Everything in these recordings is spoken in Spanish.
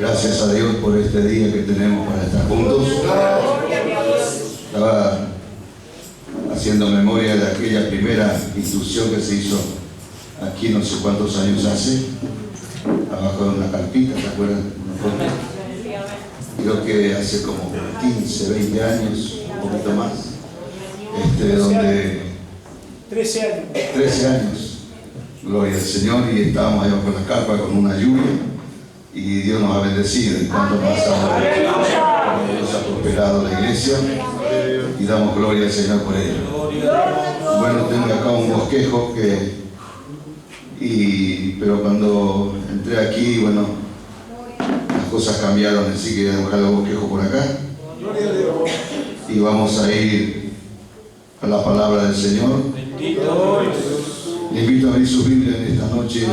Gracias a Dios por este día que tenemos para estar juntos. Estaba haciendo memoria de aquella primera instrucción que se hizo aquí no sé cuántos años hace, abajo de una carpita, ¿se acuerdan? Creo que hace como 15, 20 años, un poquito más, donde 13 años. 13 años, gloria al Señor, y estábamos ahí bajo la carpa con una lluvia, y Dios nos ha bendecido, y tanto más ahora Dios ha prosperado la iglesia, y damos gloria al Señor por ello. Bueno, tengo acá un bosquejo pero cuando entré aquí, bueno, las cosas cambiaron, así que voy a dejar el bosquejo por acá, y vamos a ir a la palabra del Señor. Le invito a abrir su Biblia en esta noche,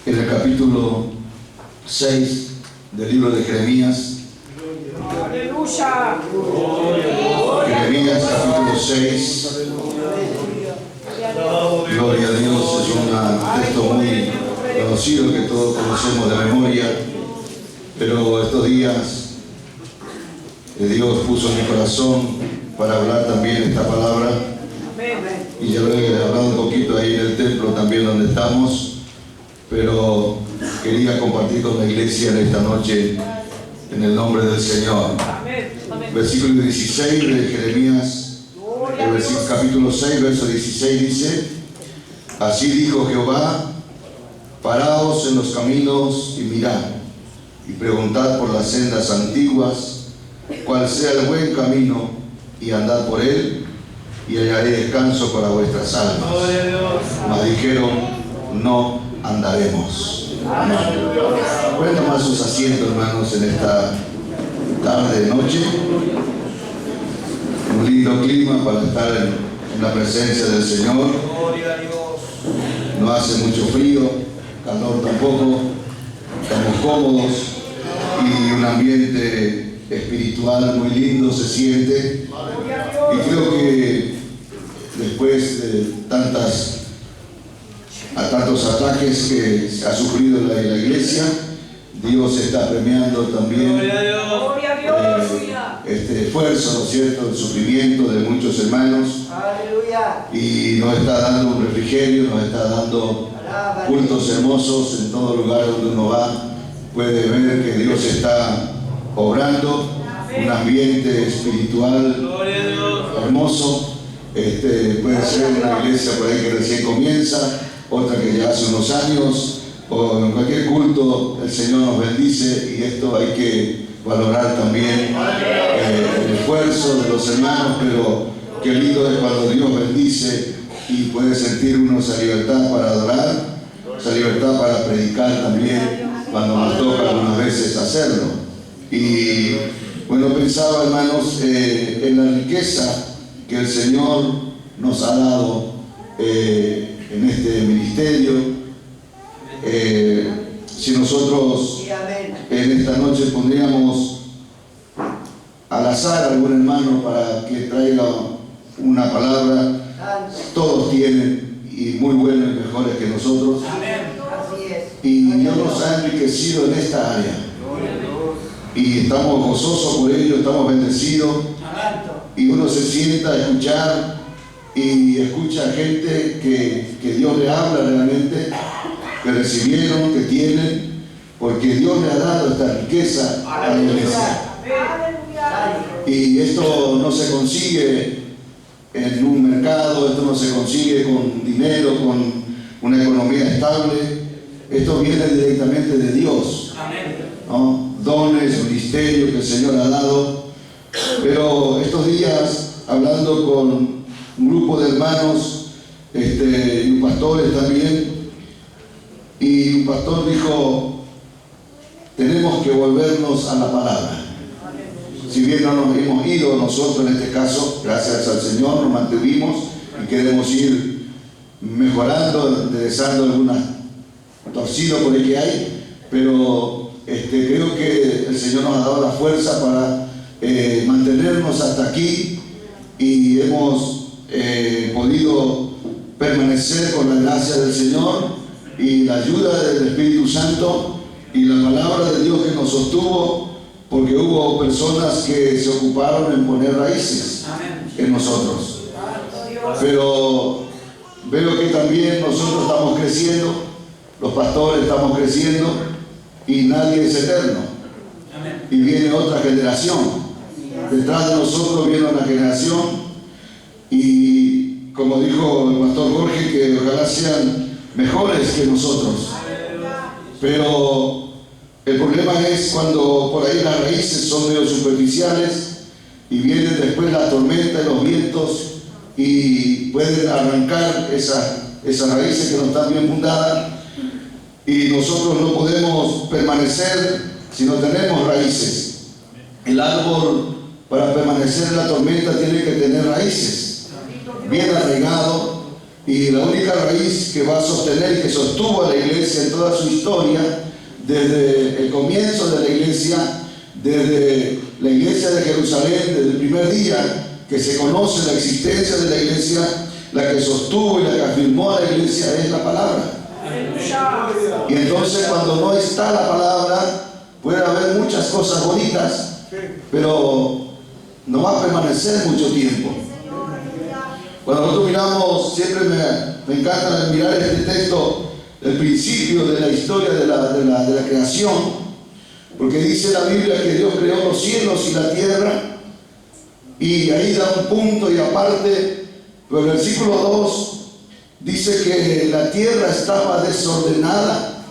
en el capítulo 6 del libro de Jeremías. Aleluya. Jeremías capítulo 6. Gloria a Dios, es un texto muy conocido que todos conocemos de memoria, pero estos días Dios puso en mi corazón para hablar también esta palabra, y ya lo he hablado un poquito ahí en el templo también donde estamos, pero quería compartir con la iglesia en esta noche en el nombre del Señor. Versículo 16 de Jeremías, el capítulo 6, verso 16 dice: así dijo Jehová, paraos en los caminos y mirad, y preguntad por las sendas antiguas, cuál sea el buen camino, y andad por él, y hallaré descanso para vuestras almas. Mas dijeron, no andaremos. Amén. Pueden tomar sus asientos, hermanos, en esta tarde, noche. Un lindo clima para estar en la presencia del Señor. No hace mucho frío, calor tampoco. Estamos cómodos y un ambiente espiritual muy lindo se siente. Y creo que después de tantos ataques que se ha sufrido la iglesia, Dios está premiando también este esfuerzo, ¿no es cierto?, el sufrimiento de muchos hermanos. Y nos está dando un refrigerio, nos está dando cultos hermosos en todo lugar donde uno va. Puede ver que Dios está obrando, un ambiente espiritual hermoso. Puede ser una iglesia por ahí que recién comienza, otra que ya hace unos años, o en cualquier culto el Señor nos bendice, y esto hay que valorar también el esfuerzo de los hermanos, pero qué lindo es cuando Dios bendice y puede sentir uno esa libertad para adorar, esa libertad para predicar también cuando nos toca algunas veces hacerlo. Y bueno, pensaba, hermanos, en la riqueza que el Señor nos ha dado en este ministerio. Si nosotros en esta noche pondríamos al azar a algún hermano para que traiga una palabra, todos tienen, y muy buenos y mejores que nosotros. Y Dios nos ha enriquecido en esta área, y estamos gozosos por ello, estamos bendecidos, y uno se sienta a escuchar y escucha gente que Dios le habla realmente, que recibieron, que tienen, porque Dios le ha dado esta riqueza a la iglesia. Y esto no se consigue en un mercado, esto no se consigue con dinero, con una economía estable. Esto viene directamente de Dios, ¿no? Dones, ministerios que el Señor ha dado. Pero estos días, hablando con un grupo de hermanos y pastores también, y un pastor dijo, tenemos que volvernos a la palabra. Si bien no nos hemos ido nosotros en este caso, gracias al Señor nos mantuvimos y queremos ir mejorando, enderezando algunas torcidos por ahí que hay, pero creo que el Señor nos ha dado la fuerza para mantenernos hasta aquí, y hemos podido permanecer con la gracia del Señor y la ayuda del Espíritu Santo, y la palabra de Dios que nos sostuvo, porque hubo personas que se ocuparon en poner raíces en nosotros. Pero veo que también nosotros estamos creciendo, los pastores estamos creciendo, y nadie es eterno. Y viene otra generación. Detrás de nosotros viene una generación, y como dijo el pastor Jorge, que ojalá sean mejores que nosotros. Pero el problema es cuando por ahí las raíces son medio superficiales y vienen después la tormenta y los vientos y pueden arrancar esas raíces que no están bien fundadas, y nosotros no podemos permanecer si no tenemos raíces. El árbol, para permanecer en la tormenta, tiene que tener raíces, bien arraigado, y la única raíz que va a sostener y que sostuvo a la iglesia en toda su historia, desde el comienzo de la iglesia, desde la iglesia de Jerusalén, desde el primer día que se conoce la existencia de la iglesia, la que sostuvo y la que afirmó a la iglesia es la palabra. Y entonces, cuando no está la palabra, puede haber muchas cosas bonitas, pero no va a permanecer mucho tiempo. Cuando nosotros miramos, siempre me encanta mirar este texto, el principio de la historia de la creación, porque dice la Biblia que Dios creó los cielos y la tierra, y ahí da un punto y aparte, pero el versículo 2 dice que la tierra estaba desordenada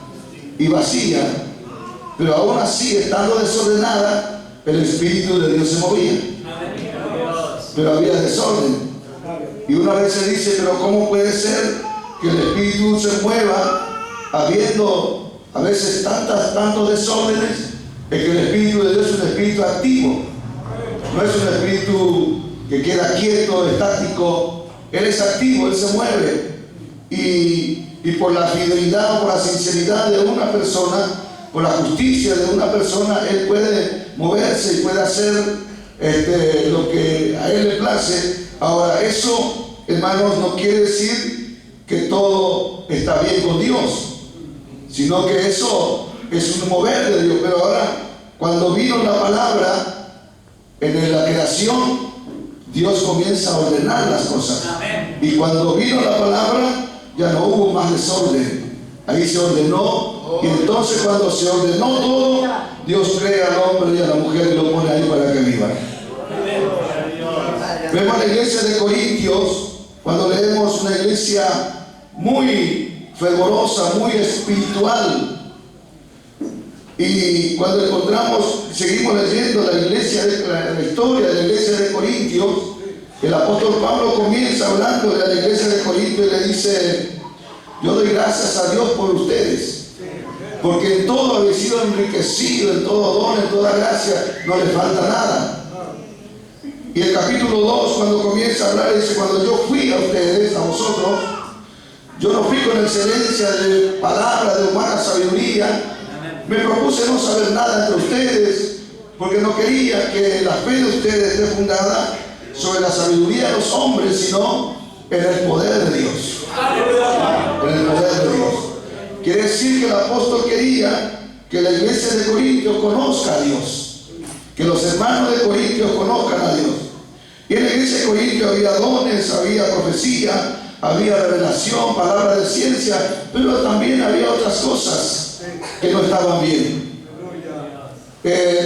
y vacía, pero aún así, estando desordenada, el Espíritu de Dios se movía, pero había desorden. Y una vez se dice, pero ¿cómo puede ser que el Espíritu se mueva habiendo a veces tantos desórdenes? Es que el Espíritu de Dios es un espíritu activo, no es un espíritu que queda quieto, estático. Él es activo, Él se mueve, y por la fidelidad o por la sinceridad de una persona, por la justicia de una persona, Él puede moverse y puede hacer lo que a Él le place. Ahora, eso, hermanos, no quiere decir que todo está bien con Dios, sino que eso es un mover de Dios. Pero ahora, cuando vino la palabra en la creación, Dios comienza a ordenar las cosas. Y cuando vino la palabra, ya no hubo más desorden. Ahí se ordenó, y entonces cuando se ordenó todo, Dios crea al hombre y a la mujer y lo pone ahí para que vivan. Vemos la iglesia de Corintios, cuando leemos una iglesia muy fervorosa, muy espiritual, y cuando encontramos, seguimos leyendo la historia de la iglesia de Corintios, el apóstol Pablo comienza hablando de la iglesia de Corintios y le dice: yo doy gracias a Dios por ustedes, porque en todo habéis sido enriquecido, en todo don, en toda gracia, no les falta nada. Y el capítulo 2, cuando comienza a hablar, dice: cuando yo fui a ustedes, a vosotros, yo no fui con excelencia de palabra, de humana sabiduría. Me propuse no saber nada entre ustedes, porque no quería que la fe de ustedes esté fundada sobre la sabiduría de los hombres, sino en el poder de Dios. En el poder de Dios. Quiere decir que el apóstol quería que la iglesia de Corintios conozca a Dios, que los hermanos de Corintios conozcan a Dios. Y en la iglesia de Corintios había dones, había profecía, había revelación, palabra de ciencia, pero también había otras cosas que no estaban bien.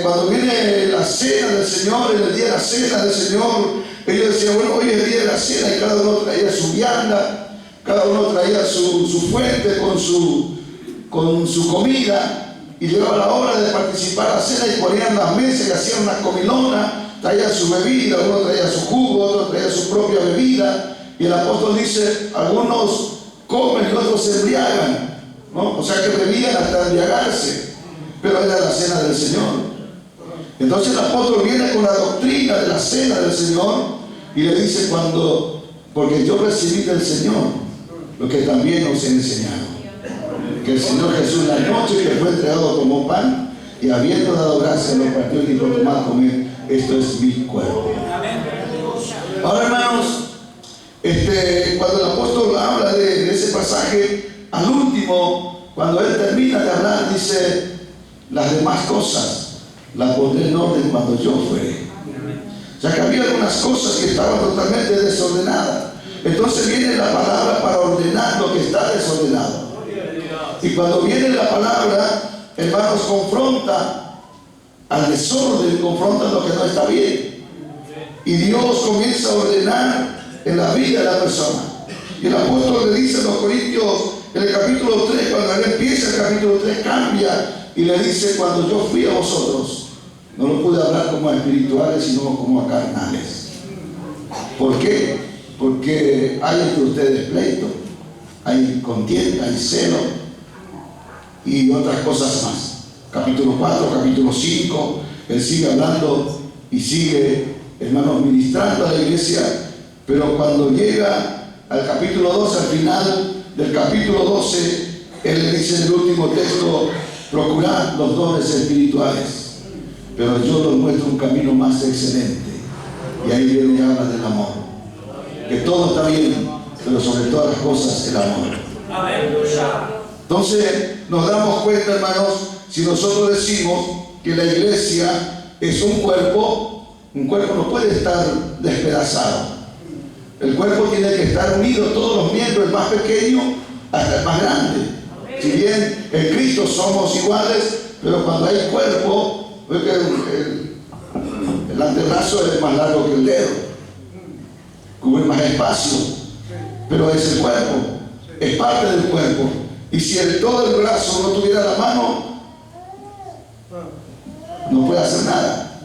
Cuando viene la cena del Señor, en el día de la cena del Señor, ellos decían: bueno, hoy es el día de la cena, y cada uno traía su vianda, cada uno traía su fuente con su comida, y llegaba la hora de participar en la cena y ponían las mesas y hacían una comilona, traían su bebida, uno traía su jugo, otro traía su propia bebida, y el apóstol dice: algunos comen y otros se embriagan, ¿no? O sea que bebían hasta embriagarse, pero era la cena del Señor. Entonces el apóstol viene con la doctrina de la cena del Señor y le dice: porque yo recibí del Señor lo que también os he enseñado, que el Señor Jesús, la noche que fue entregado, tomó pan y habiendo dado gracias lo partió y dijo: tomad, comed, esto es mi cuerpo. Ahora, hermanos, cuando el apóstol habla de ese pasaje, al último, cuando él termina de hablar, dice: las demás cosas las pondré en orden cuando yo fuere. O sea que había algunas cosas que estaban totalmente desordenadas. Entonces viene la palabra para ordenar lo que está desordenado. Y cuando viene la palabra, hermanos, confronta al desorden, confronta lo que no está bien. Y Dios comienza a ordenar en la vida de la persona. Y el apóstol le dice a los Corintios, en el capítulo 3, cuando él empieza el capítulo 3, cambia y le dice: cuando yo fui a vosotros, no lo pude hablar como a espirituales, sino como a carnales. ¿Por qué? Porque hay entre ustedes pleito, hay contienda, hay celo y otras cosas más. Capítulo 4, capítulo 5, él sigue hablando y sigue, hermanos, ministrando a la iglesia. Pero cuando llega al capítulo 12, al final del capítulo 12, él le dice en el último texto: procurad los dones espirituales, pero yo les muestro un camino más excelente. Y ahí viene y habla del amor. Que todo está bien, pero sobre todas las cosas el amor. Entonces nos damos cuenta, hermanos, si nosotros decimos que la iglesia es un cuerpo no puede estar despedazado. El cuerpo tiene que estar unido, todos los miembros, el más pequeño hasta el más grande. Si bien en Cristo somos iguales, pero cuando hay cuerpo, el antebrazo es más largo que el dedo, cubre más espacio, pero es el cuerpo, es parte del cuerpo. Y si todo el brazo no tuviera la mano, no puede hacer nada.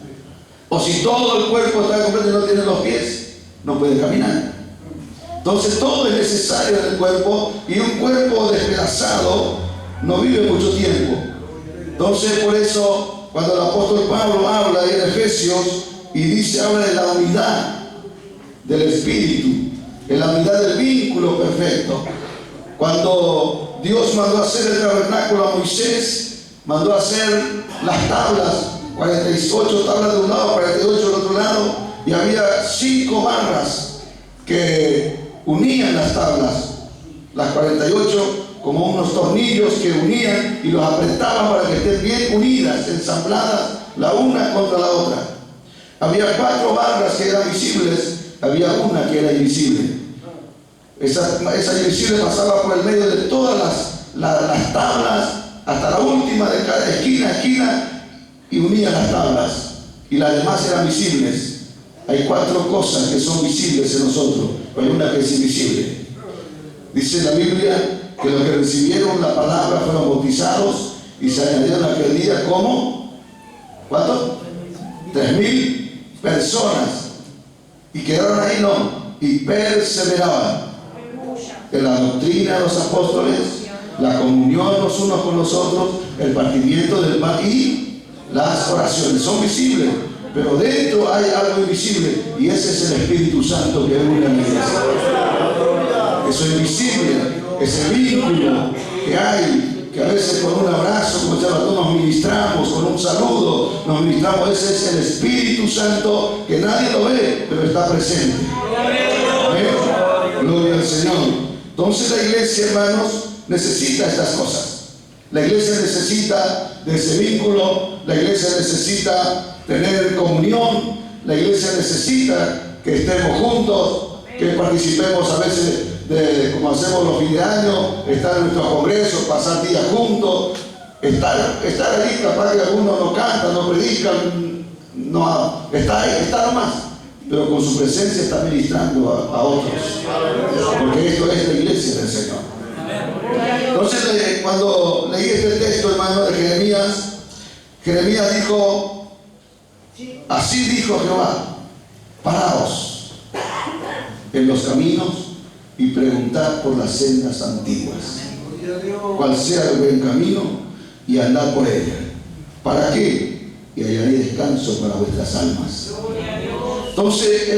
O si todo el cuerpo está completo y no tiene los pies, no puede caminar. Entonces todo es necesario en el cuerpo, y un cuerpo despedazado no vive mucho tiempo. Entonces por eso cuando el apóstol Pablo habla en Efesios y dice, habla de la unidad del Espíritu, en la unidad del vínculo perfecto. Cuando Dios mandó a hacer el tabernáculo a Moisés, mandó a hacer las tablas, 48 tablas de un lado, 48 del otro lado, y había 5 barras que unían las tablas, las 48 como unos tornillos que unían y los apretaban para que estén bien unidas, ensambladas la una contra la otra. Había 4 barras que eran visibles, había una que era invisible. Esa invisible pasaba por el medio de todas las tablas, hasta la última de cada esquina, y unía las tablas, y las demás eran visibles. Hay 4 cosas que son visibles en nosotros, pero hay una que es invisible. Dice la Biblia que los que recibieron la palabra fueron bautizados y se añadieron aquel día como ¿cuánto? 3,000 personas, y quedaron ahí, y perseveraban en la doctrina de los apóstoles, la comunión los unos con los otros, el partimiento del pan y las oraciones. Son visibles, pero dentro hay algo invisible, y ese es el Espíritu Santo que une a la iglesia. Eso es invisible, ese vínculo que hay, que a veces con un abrazo, como ya nos ministramos, con un saludo nos ministramos. Ese es el Espíritu Santo que nadie lo ve, pero está presente. Amén. Gloria al Señor. Entonces la iglesia, hermanos, necesita estas cosas. La iglesia necesita de ese vínculo, la iglesia necesita tener comunión, la iglesia necesita que estemos juntos, que participemos a veces como hacemos los fines de año, estar en nuestros congresos, pasar días juntos, estar ahí. Capaz que algunos no cantan, no predican, está ahí, está nomás, pero con su presencia está ministrando a otros, porque esto es la iglesia del Señor. Entonces cuando leí este texto, hermano, de Jeremías dijo: así dijo Jehová, paraos en los caminos y preguntad por las sendas antiguas, cuál sea el buen camino, y andad por ella. ¿Para qué? Y hallaréis descanso para vuestras almas. Entonces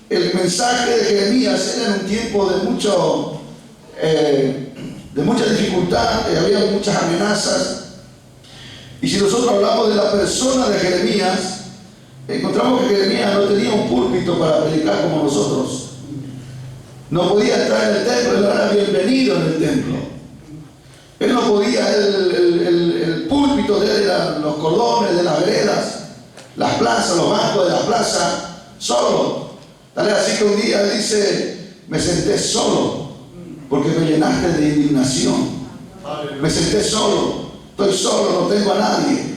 el mensaje de Jeremías era en un tiempo de mucha dificultad, había muchas amenazas. Y si nosotros hablamos de la persona de Jeremías, encontramos que Jeremías no tenía un púlpito para predicar como nosotros. No podía entrar en el templo, no era bienvenido en el templo. Él no podía, el púlpito de él eran los cordones de las veredas, las plazas, los bancos de la plaza, solo. Tal es así que un día él dice, me senté solo, porque me llenaste de indignación. Me senté solo, estoy solo, no tengo a nadie.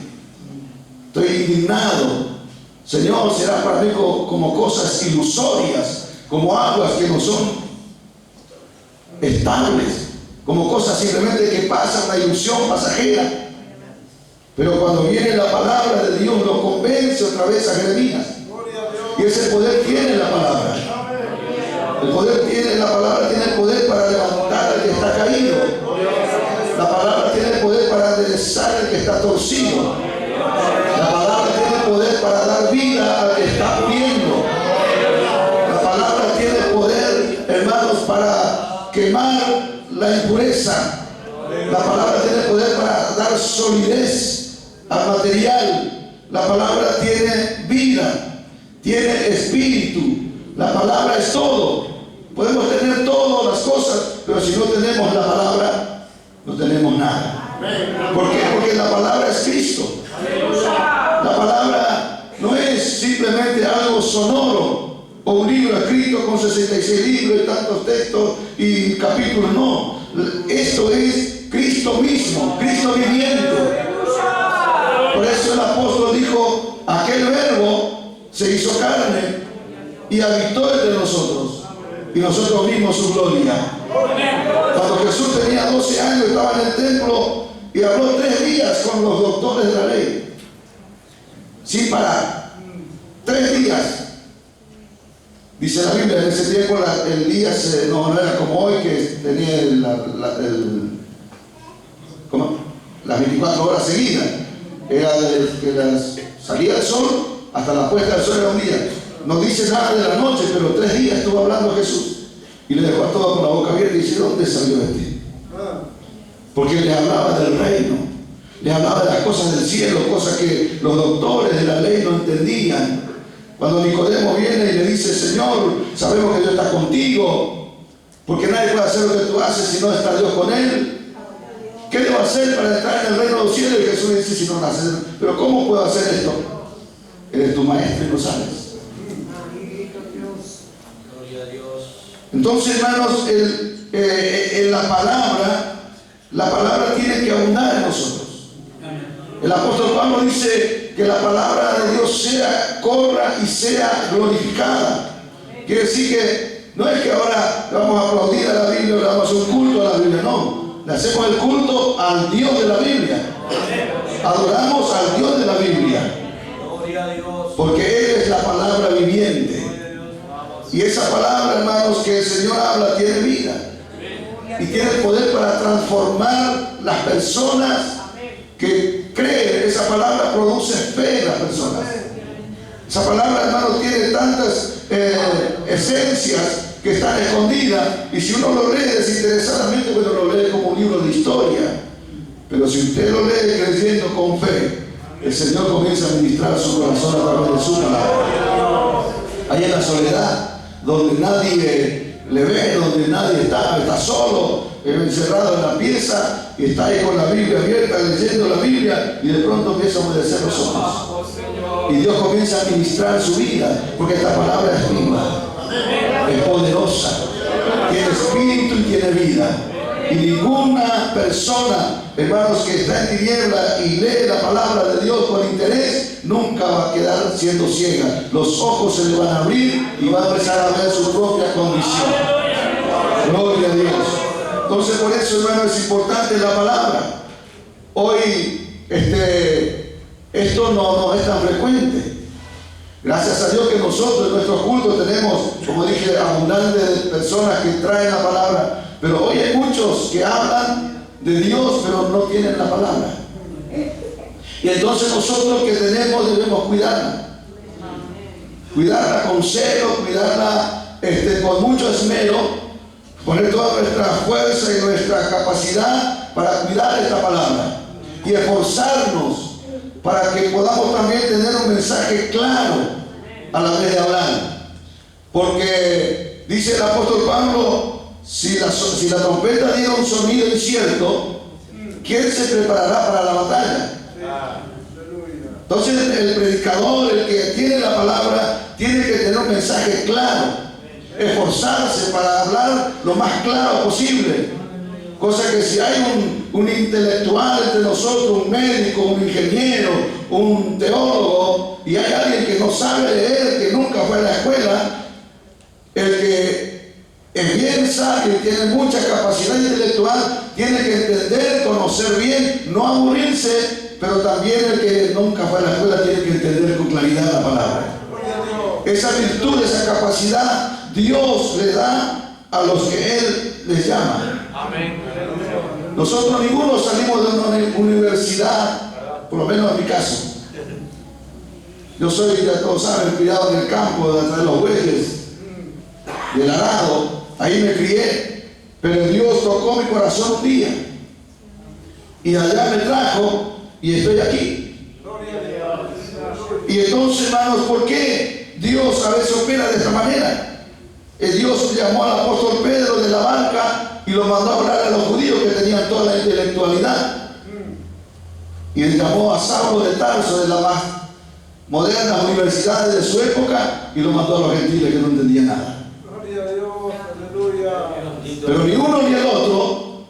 Estoy indignado. Señor, será para mí como cosas ilusorias, como aguas que no son estables, como cosas simplemente que pasan, una ilusión pasajera. Pero cuando viene la palabra de Dios, lo convence otra vez a Jeremías. Y ese poder tiene la palabra. El poder tiene, la palabra tiene el poder para levantar al que está caído. La palabra tiene el poder para enderezar al que está torcido. La palabra tiene el poder para dar vida al que está muriendo. La palabra tiene el poder, hermanos, para quemar la impureza. La palabra tiene el poder para dar solidez al material. La palabra tiene vida, tiene espíritu. La palabra es todo. Podemos tener todas las cosas, pero si no tenemos la palabra, no tenemos nada. ¿Por qué? Porque la palabra es Cristo. La palabra no es simplemente algo sonoro o un libro escrito con 66 libros y tantos textos y capítulos. No, esto es Cristo mismo, Cristo viviente. Por eso el apóstol dijo, aquel verbo se hizo carne y habitó entre nosotros, y nosotros vimos su gloria. Cuando Jesús tenía 12 años, estaba en el templo y habló 3 días con los doctores de la ley, sin parar. 3 días. Dice la Biblia, en ese tiempo el día no era como hoy, que tenía las 24 horas seguidas. Era que salía el sol hasta la puesta del sol, era un día. No dice nada de la noche, pero 3 días estuvo hablando Jesús. Y le dejó a todos con la boca abierta y dice, ¿dónde salió este? Porque le hablaba del reino, le hablaba de las cosas del cielo, cosas que los doctores de la ley no entendían. Cuando Nicodemo viene y le dice, Señor, sabemos que Dios está contigo, porque nadie puede hacer lo que tú haces si no está Dios con él. ¿Qué debo hacer para entrar en el reino de los cielos? Y Jesús le dice, si no naces, pero ¿cómo puedo hacer esto? Eres tu maestro y lo sabes. Entonces, hermanos, la palabra tiene que abundar en nosotros. El apóstol Pablo dice que la palabra de Dios corra y sea glorificada. Quiere decir que no es que ahora vamos a aplaudir a la Biblia o le vamos a hacer un culto a la Biblia, no. Le hacemos el culto al Dios de la Biblia. Adoramos al Dios de la Biblia. Porque Él es la palabra viviente. Y esa palabra, hermanos, que el Señor habla, tiene vida. Y tiene el poder para transformar las personas que creen. Esa palabra produce fe en las personas. Esa palabra, hermanos, tiene tantas esencias que están escondidas. Y si uno lo lee desinteresadamente, bueno, lo lee como un libro de historia. Pero si usted lo lee creyendo con fe, el Señor comienza a ministrar su corazón a través de su palabra. Ahí en la soledad, donde nadie le ve, donde nadie está solo, encerrado en la pieza, y está ahí con la Biblia abierta, leyendo la Biblia, y de pronto empieza a obedecer los ojos. Y Dios comienza a ministrar su vida, porque esta palabra es viva, es poderosa, tiene espíritu y tiene vida. Y ninguna persona, hermanos, que está en tiniebla y lee la palabra de Dios con interés, nunca va a quedar siendo ciega. Los ojos se le van a abrir y va a empezar a ver su propia condición. Gloria a Dios. Entonces, por eso, hermanos, es importante la palabra. Hoy, esto no es tan frecuente. Gracias a Dios que nosotros en nuestros cultos tenemos, como dije, abundantes personas que traen la palabra. Pero hoy hay muchos que hablan de Dios, pero no tienen la palabra. Y entonces nosotros que tenemos debemos cuidarla. Cuidarla con celo, cuidarla con mucho esmero, poner toda nuestra fuerza y nuestra capacidad para cuidar esta palabra. Y esforzarnos para que podamos también tener un mensaje claro a la vez de hablar. Porque dice el apóstol Pablo, si la trompeta diera un sonido incierto, ¿quién se preparará para la batalla? Entonces el predicador, el que tiene la palabra, tiene que tener un mensaje claro, esforzarse para hablar lo más claro posible. Cosa que si hay un intelectual entre nosotros, un médico, un ingeniero, un teólogo, y hay alguien que no sabe leer, que nunca fue a la escuela, el que es bien sabio y tiene mucha capacidad intelectual, tiene que entender, conocer bien, no aburrirse, pero también el que nunca fue a la escuela tiene que entender con claridad la palabra. Esa virtud, esa capacidad, Dios le da a los que Él les llama. Amén. Nosotros ninguno salimos de una universidad, por lo menos en mi caso. Yo soy, ya todos saben, criado en el campo, de atrás de los bueyes, del arado, ahí me crié, pero Dios tocó mi corazón un día y allá me trajo y estoy aquí. Y entonces, hermanos, ¿por qué Dios a veces opera de esta manera? Dios llamó al apóstol Pedro de la barca y lo mandó a hablar a los judíos que tenían toda la intelectualidad, y le llamó a Saulo de Tarso, de las más modernas universidades de su época, y lo mandó a los gentiles que no entendían nada. Pero ni uno ni el otro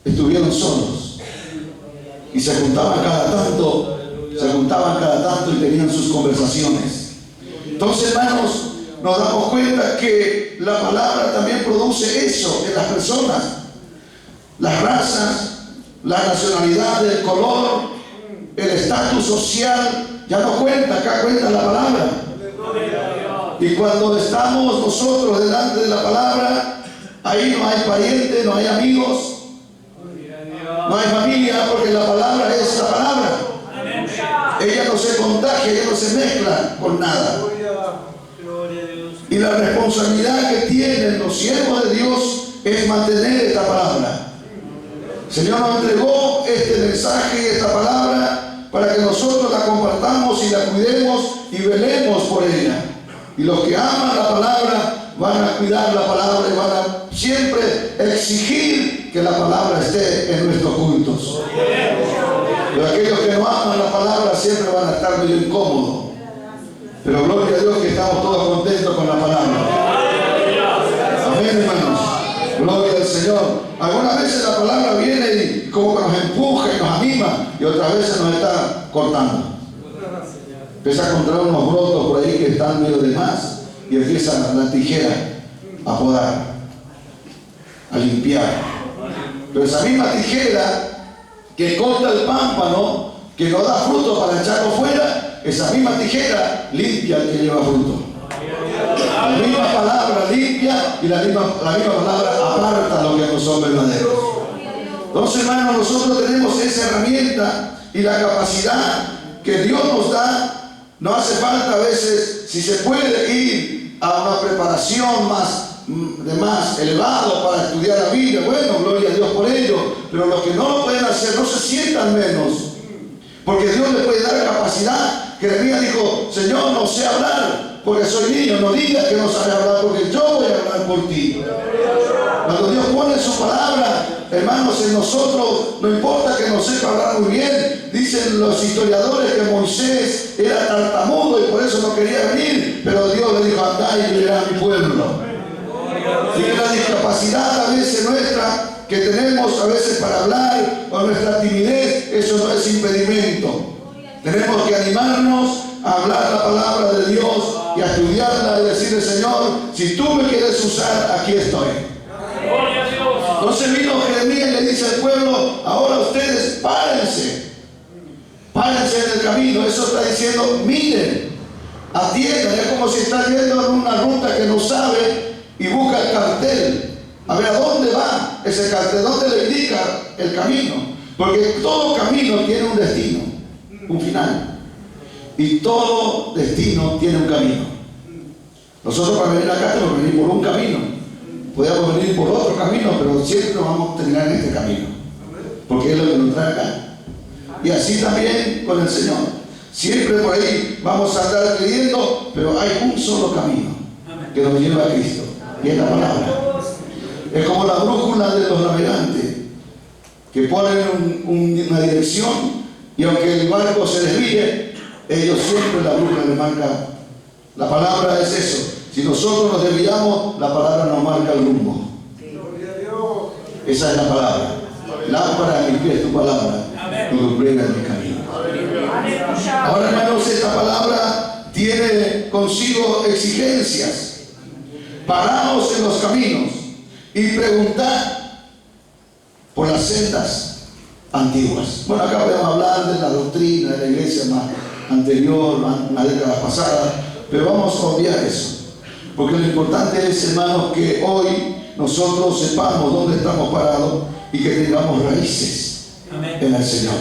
estuvieron solos y se juntaban cada tanto y tenían sus conversaciones. Entonces, hermanos, nos damos cuenta que la palabra también produce eso en las personas. Las razas, la nacionalidad, el color, el estatus social, ya no cuenta, acá cuenta la palabra. Y cuando estamos nosotros delante de la palabra, ahí no hay parientes, no hay amigos, no hay familia, porque la palabra es la palabra. Ella no se contagia, ella no se mezcla con nada. Y la responsabilidad que tienen los siervos de Dios es mantener esta palabra. El Señor nos entregó este mensaje y esta palabra para que nosotros la compartamos y la cuidemos y velemos por ella. Y los que aman la palabra van a cuidar la palabra y van a siempre exigir que la palabra esté en nuestros cultos. Pero aquellos que no aman la palabra siempre van a estar medio incómodos. Pero gloria a Dios que estamos todos contentos con la palabra. Amén, hermanos. Gloria al Señor. Algunas veces la palabra viene y como que nos empuja y nos anima, y otras veces nos está cortando. Empieza a encontrar unos brotos por ahí que están medio de más y empieza la tijera a podar, a limpiar. Pero esa misma tijera que corta el pámpano, que no da fruto para echarlo fuera, esa misma tijera limpia al que lleva fruto. La misma palabra limpia y la misma palabra aparta lo que no son verdaderos. Entonces, hermanos, nosotros tenemos esa herramienta y la capacidad que Dios nos da. No hace falta a veces, si se puede ir a una preparación más elevado para estudiar la Biblia, bueno, gloria a Dios por ello, pero los que no lo pueden hacer no se sientan menos, porque Dios les puede dar capacidad. Jeremías dijo: Señor, no sé hablar porque soy niño, no digas que no sabes hablar porque yo voy a hablar por ti. Cuando Dios pone su palabra, hermanos, en nosotros, no importa que no sepa hablar muy bien. Dicen los historiadores que Moisés era tartamudo y por eso no quería venir, pero Dios le dijo: andá y liberá a mi pueblo. Y que la discapacidad a veces nuestra que tenemos a veces para hablar, o nuestra timidez, eso no es impedimento. Tenemos que animarnos a hablar la palabra de Dios y a estudiarla y decirle: Señor, si tú me quieres usar, aquí estoy. Entonces vino Jeremías y le dice al pueblo: ahora ustedes párense en el camino. Eso está diciendo: miren, atiendan. Es como si está yendo en una ruta que no sabe y busca el cartel. A ver, ¿a dónde va ese cartel? ¿Dónde le indica el camino? Porque todo camino tiene un destino, un final. Y todo destino tiene un camino. Nosotros para venir acá tenemos que venir por un camino. Podríamos venir por otro camino, pero siempre nos vamos a terminar en este camino, porque es lo que nos trae acá. Y así también con el Señor. Siempre por ahí vamos a andar creyendo, pero hay un solo camino que nos lleva a Cristo, y es la palabra. Es como la brújula de los navegantes. que ponen una dirección, y aunque el barco se desvíe, ellos siempre la brújula le marca. La palabra es eso. Si nosotros nos desviamos, la palabra nos marca el rumbo. Esa es la palabra. Lámpara a mis pies tu palabra, y lumbrera en mi camino. Ahora, hermanos, esta palabra tiene consigo exigencias. Paraos en los caminos y preguntad por las sendas antiguas. Bueno, acá podemos hablar de la doctrina de la iglesia más anterior, una década pasada, pero vamos a obviar eso. Porque lo importante es, hermanos, que hoy nosotros sepamos dónde estamos parados y que tengamos raíces en el Señor.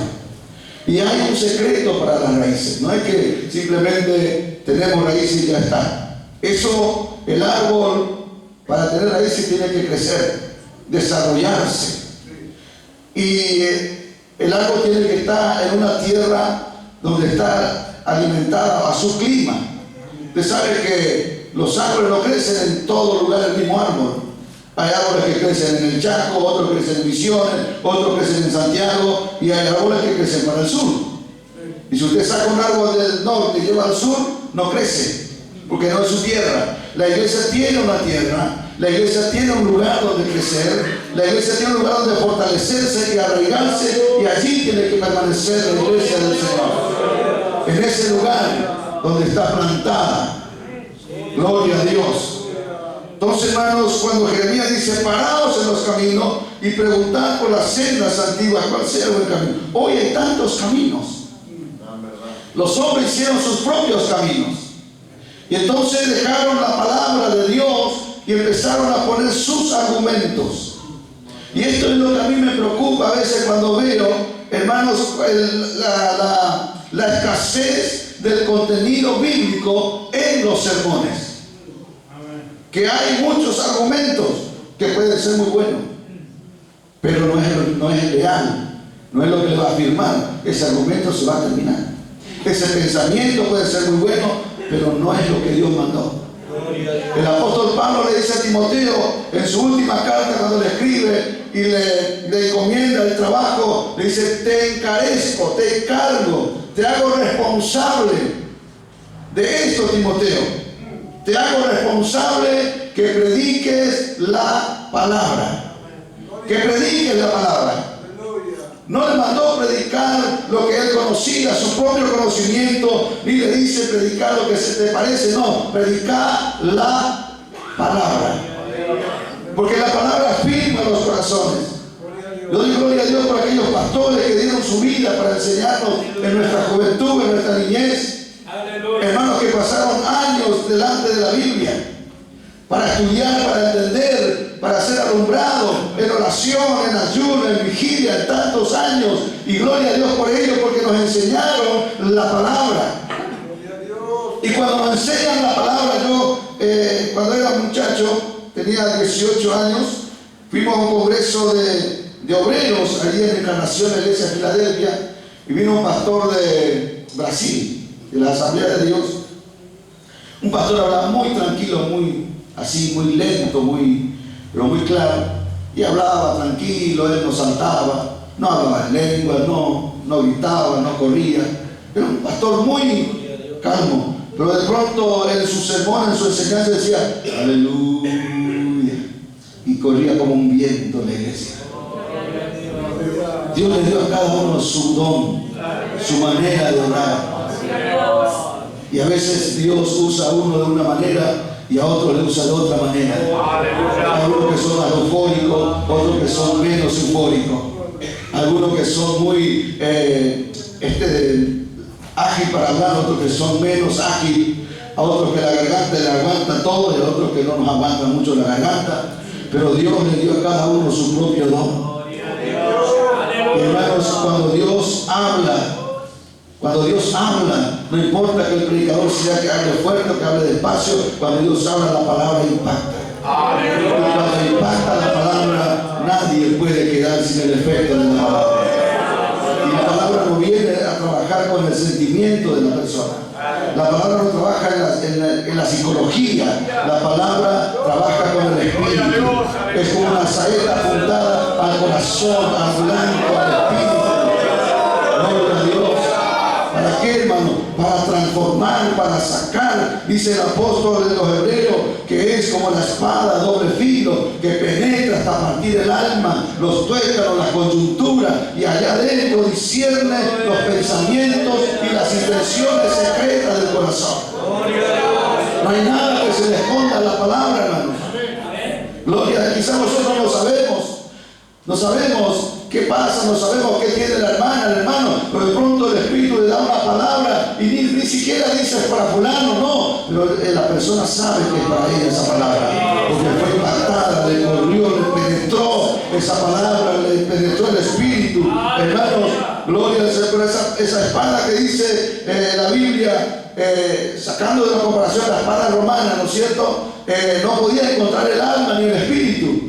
Y hay un secreto para las raíces. No es que simplemente tenemos raíces y ya está. Eso, el árbol, para tener raíces tiene que crecer, desarrollarse. Y el árbol tiene que estar en una tierra donde está alimentada a su clima. Usted sabe que los árboles no crecen en todo lugar el mismo árbol. Hay árboles que crecen en el Chaco, otros crecen en Misiones, otros crecen en Santiago, y hay árboles que crecen para el sur. Y si usted saca un árbol del norte y lleva al sur, no crece, porque no es su tierra. La iglesia tiene una tierra, la iglesia tiene un lugar donde crecer, la iglesia tiene un lugar donde fortalecerse y arraigarse, y allí tiene que permanecer la iglesia del Señor. En ese lugar donde está plantada. Gloria a Dios. Entonces, hermanos, cuando Jeremías dice, paraos en los caminos y preguntad por las sendas antiguas, ¿cuál sea el buen camino? Hoy hay tantos caminos. Los hombres hicieron sus propios caminos. Y entonces dejaron la palabra de Dios y empezaron a poner sus argumentos. Y esto es lo que a mí me preocupa a veces cuando veo, hermanos, la escasez del contenido bíblico en los sermones. Que hay muchos argumentos que pueden ser muy buenos, pero no es real, no es lo que le va a afirmar. Ese argumento se va a terminar. Ese pensamiento puede ser muy bueno, pero no es lo que Dios mandó. El apóstol Pablo le dice a Timoteo en su última carta, cuando le escribe y le encomienda el trabajo, le dice: te encarezco, te encargo, te hago responsable de esto, Timoteo. Te hago responsable que prediques la palabra. Que prediques la palabra. No le mandó predicar lo que él conocía, su propio conocimiento, ni le dice predicar lo que se te parece. No, predicar la palabra. Porque la palabra firma los corazones. Yo doy gloria a Dios por aquellos pastores que dieron su vida para enseñarnos en nuestra juventud, en nuestra niñez. Hermanos que pasaron años delante de la Biblia para estudiar, para entender, para ser alumbrados en oración, en ayuno, en vigilia, en tantos años. Y gloria a Dios por ellos, porque nos enseñaron la palabra. Y cuando nos enseñan la palabra, yo cuando era muchacho, tenía 18 años, fuimos a un congreso de obreros allí en Encarnación, la iglesia de Filadelfia, y vino un pastor de Brasil, de la Asamblea de Dios. Un pastor hablaba muy tranquilo, muy así, muy lento, pero muy claro, y hablaba tranquilo. Él no saltaba, no hablaba en lengua, no gritaba, no corría. Era un pastor muy calmo, pero de pronto en su sermón, en su enseñanza decía aleluya, y corría como un viento en la iglesia. Dios le dio a cada uno su don, su manera de orar. Y a veces Dios usa a uno de una manera y a otro le usa de otra manera. Hay algunos que son más eufóricos, otros que son menos eufóricos. Algunos que son muy ágil para hablar, otros que son menos ágil, a otros que la garganta le aguanta todo y a otros que no nos aguanta mucho la garganta. Pero Dios le dio a cada uno su propio don. Y hermanos, cuando Dios habla, no importa que el predicador sea que hable fuerte o que hable despacio, cuando Dios habla, la palabra impacta. Y cuando impacta la palabra, nadie puede quedar sin el efecto de la palabra. Y la palabra no viene a trabajar con el sentimiento de la persona. La palabra no trabaja en la psicología. La palabra trabaja con el espíritu. Es como una saeta apuntada al corazón, al blanco Dice el apóstol de los Hebreos que es como la espada de doble filo que penetra hasta partir el alma, los tuétanos, las coyunturas, y allá adentro discierne los pensamientos y las intenciones secretas del corazón. No hay nada que se le esconda en la palabra, hermanos. Gloria, quizás nosotros no sabemos. No sabemos qué pasa, no sabemos qué tiene la hermana, el hermano, pero de pronto el Espíritu le da una palabra y ni siquiera dice es para fulano, no, pero la persona sabe que es para ella esa palabra, porque fue impactada, le corrió, le penetró esa palabra, le penetró el Espíritu. Hermanos, gloria al Señor. Pero esa espada que dice la Biblia, sacando de la comparación la espada romana, ¿no es cierto? No podía encontrar el alma ni el espíritu.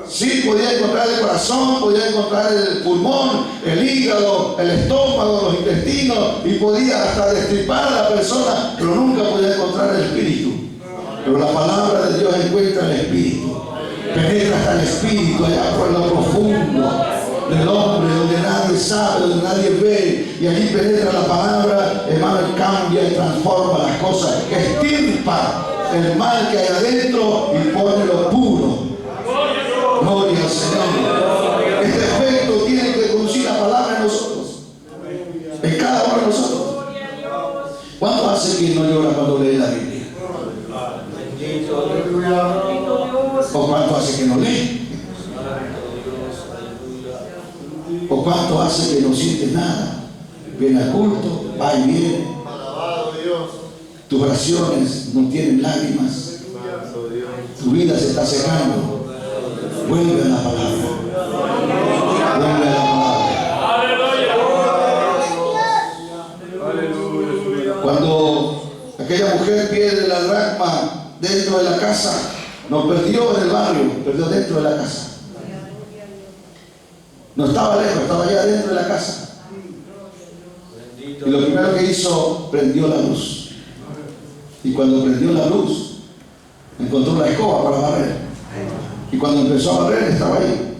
Sí, podía encontrar el corazón, podía encontrar el pulmón, el hígado, el estómago, los intestinos, y podía hasta destripar a la persona, pero nunca podía encontrar el espíritu. Pero la palabra de Dios encuentra el espíritu, penetra hasta el espíritu, allá por lo profundo del hombre, donde nadie sabe, donde nadie ve, y allí penetra la palabra, hermano, y cambia y transforma las cosas, extirpa el mal que hay adentro y pone lo puro. Gloria al Señor. Este efecto tiene que producir la palabra en nosotros, en cada uno de nosotros. ¿Cuánto hace que no llora cuando lee la Biblia? ¿O cuánto hace que no lee? ¿O cuánto hace que no siente nada? Viene al culto, va y viene. Tus oraciones no tienen lágrimas. Tu vida se está secando. Vuelve a la palabra. Vuelve a la palabra. Cuando aquella mujer pierde la dracma dentro de la casa, no perdió en el barrio, perdió dentro de la casa. No estaba lejos, estaba allá dentro de la casa. Y lo primero que hizo, prendió la luz. Y cuando prendió la luz, encontró la escoba para barrer. Y cuando empezó a barrer, estaba ahí,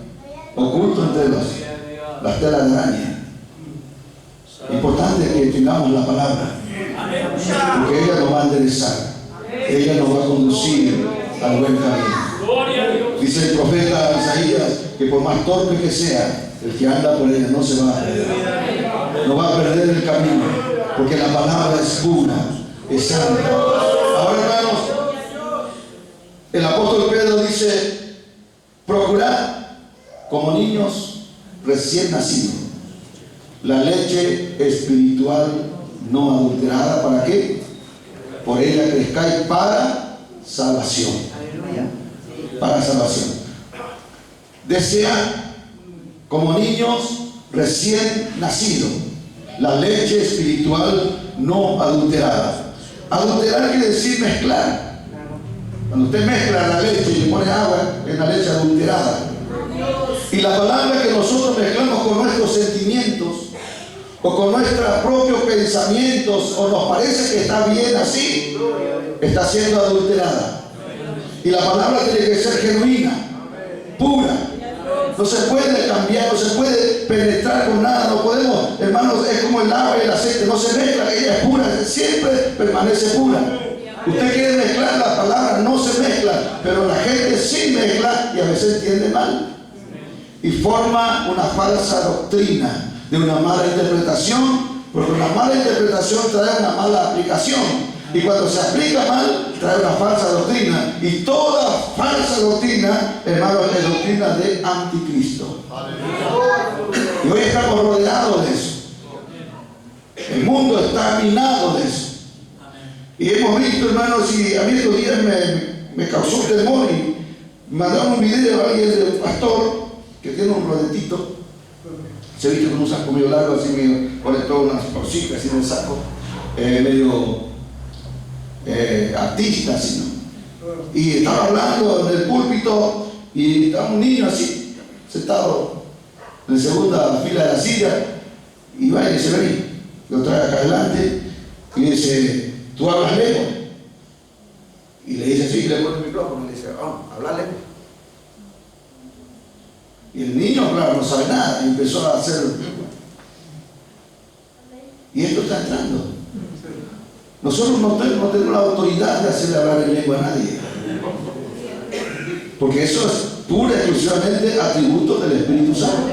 oculto entre las telas de araña. Importante que tengamos la palabra, porque ella nos va a enderezar, ella nos va a conducir al buen camino. Dice el profeta Isaías que por más torpe que sea, el que anda por ella no se va a perder, no va a perder el camino, porque la palabra es pura, es santa. Ahora, hermanos, el apóstol Pedro dice: procurad como niños recién nacidos la leche espiritual no adulterada. ¿Para qué? Por ella crezcáis para salvación. Para salvación. Desead como niños recién nacidos la leche espiritual no adulterada. Adulterar quiere decir mezclar. Cuando usted mezcla la leche y le pone agua, es la leche adulterada. Y la palabra que nosotros mezclamos con nuestros sentimientos o con nuestros propios pensamientos, o nos parece que está bien así, está siendo adulterada. Y la palabra tiene que ser genuina, pura. No se puede cambiar, no se puede penetrar con nada. No podemos, hermanos, es como el agua y el aceite, no se mezcla, ella es pura, siempre permanece pura. Usted quiere mezclar la palabra, no se mezcla, pero la gente sí mezcla y a veces entiende mal. Y forma una falsa doctrina de una mala interpretación, porque una mala interpretación trae una mala aplicación. Y cuando se aplica mal, trae una falsa doctrina. Y toda falsa doctrina, hermanos, es doctrina de anticristo. Y hoy estamos rodeados de eso. El mundo está minado de eso. Y hemos visto, hermanos, y a mí estos días me causó temor, y me mandaron un video a alguien de un pastor que tiene un rodetito, se viste con un saco medio largo, así medio, pone todas unas cositas así en el saco, medio artista, así, ¿no? Y estaba hablando en el púlpito y estaba un niño así, sentado en la segunda fila de la silla, y va y se ve, lo trae acá adelante y dice: ¿tú hablas lengua? Y le dice así, y le pone el micrófono y le dice: habla lengua. Y el niño, claro, no sabe nada, y empezó a hacer. Y esto está entrando. Nosotros no tenemos la autoridad de hacerle hablar en lengua a nadie, porque eso es pura y exclusivamente atributo del Espíritu Santo.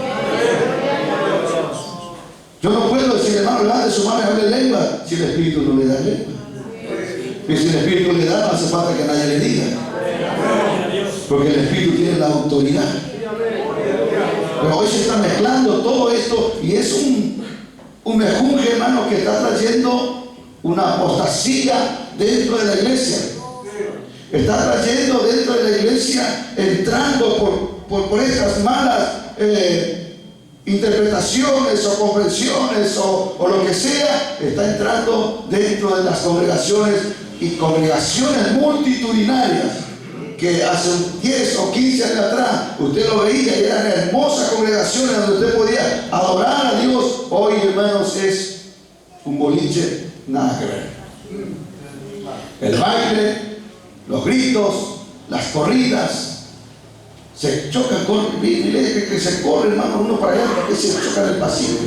Yo no puedo decir, hermano, levante su mano y hable en lengua si el Espíritu no le da lengua. Pero si el Espíritu le da, no hace falta que nadie le diga, porque el Espíritu tiene la autoridad. Pero hoy se está mezclando todo esto y es un mejunje, hermano, que está trayendo una apostasía dentro de la iglesia. Está trayendo dentro de la iglesia, entrando por estas malas interpretaciones o comprensiones o lo que sea, está entrando dentro de las congregaciones y congregaciones multitudinarias que hace 10 o 15 años atrás usted lo veía y eran hermosas congregaciones donde usted podía adorar a Dios. Hoy, hermanos, es un boliche, nada que ver. El baile, los gritos, las corridas, se chocan con que se corre, hermano, uno para allá porque se chocan en el pasillo.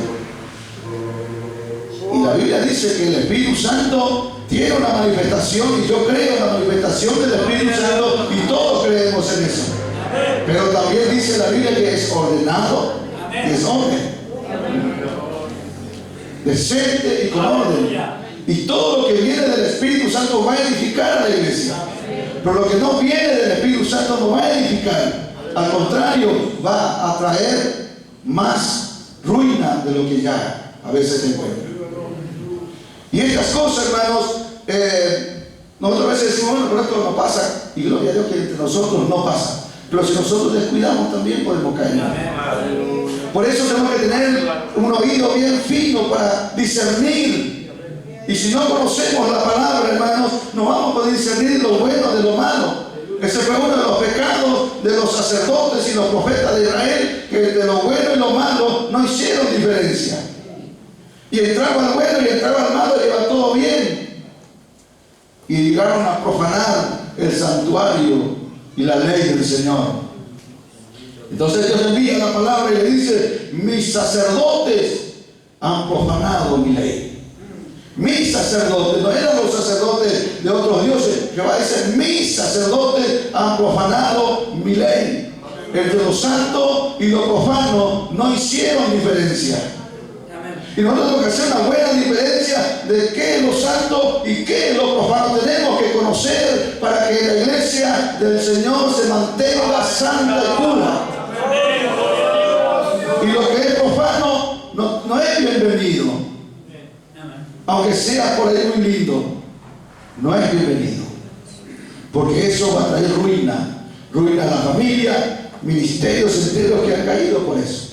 Y la Biblia dice que el Espíritu Santo tiene una manifestación, y yo creo en la manifestación del Espíritu Santo y todos creemos en eso. Pero también dice la Biblia que es ordenado y es orden, decente y con orden. Y todo lo que viene del Espíritu Santo va a edificar a la iglesia. Pero lo que no viene del Espíritu Santo no va a edificar. Al contrario, va a traer más ruina de lo que ya a veces se encuentra. Y estas cosas, hermanos, nosotros a veces decimos, bueno, pero esto no pasa. Y gloria a Dios que entre nosotros no pasa. Pero si nosotros descuidamos también podemos caer. Por eso tenemos que tener un oído bien fino para discernir. Y si no conocemos la palabra, hermanos, no vamos a poder discernir lo bueno de lo malo. Ese fue uno de los pecados de los sacerdotes y los profetas de Israel, que de lo bueno y lo malo no hicieron diferencia. Y entraba el bueno y entraba el malo y iba todo bien. Y llegaron a profanar el santuario y la ley del Señor. Entonces Dios envía la palabra y le dice: mis sacerdotes han profanado mi ley. Mis sacerdotes, no eran los sacerdotes de otros dioses. Jehová dice: mis sacerdotes han profanado mi ley. Entre lo santo y lo profano no hicieron diferencia. Y nosotros tenemos que hacer una buena diferencia de qué es lo santo y qué es lo profano. Tenemos que conocer para que la iglesia del Señor se mantenga santa y pura. Y lo que es profano no es bienvenido. Aunque sea por ahí muy lindo, no es bienvenido. Porque eso va a traer ruina. Ruina a la familia, ministerios enteros que han caído por eso.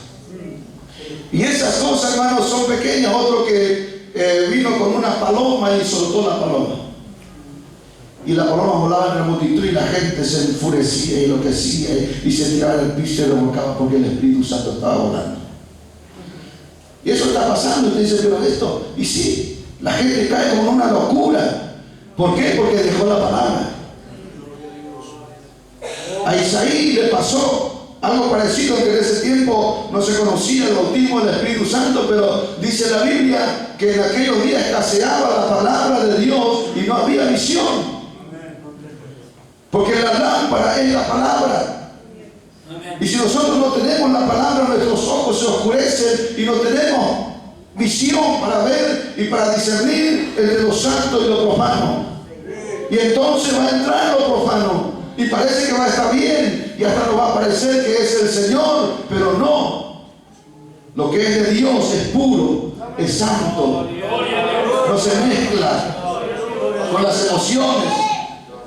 Y esas cosas, hermanos, son pequeñas. Otro que vino con una paloma y soltó la paloma. Y la paloma volaba en la multitud y la gente se enfurecía y enloquecía y se tiraba al piso y revolcaba porque el Espíritu Santo estaba volando. Y eso está pasando. Usted dice: pero esto, y sí, la gente cae como en una locura. ¿Por qué? Porque dejó la palabra. A Isaí le pasó algo parecido, que en ese tiempo no se conocía el bautismo del Espíritu Santo, pero dice la Biblia que en aquellos días escaseaba la palabra de Dios y no había visión. Porque la lámpara es la palabra. Y si nosotros no tenemos la palabra, nuestros ojos se oscurecen y no tenemos visión para ver y para discernir entre lo santo y lo profano. Y entonces va a entrar lo profano y parece que va a estar bien y hasta nos va a parecer que es el Señor, pero no. Lo que es de Dios es puro, es santo, no se mezcla con las emociones.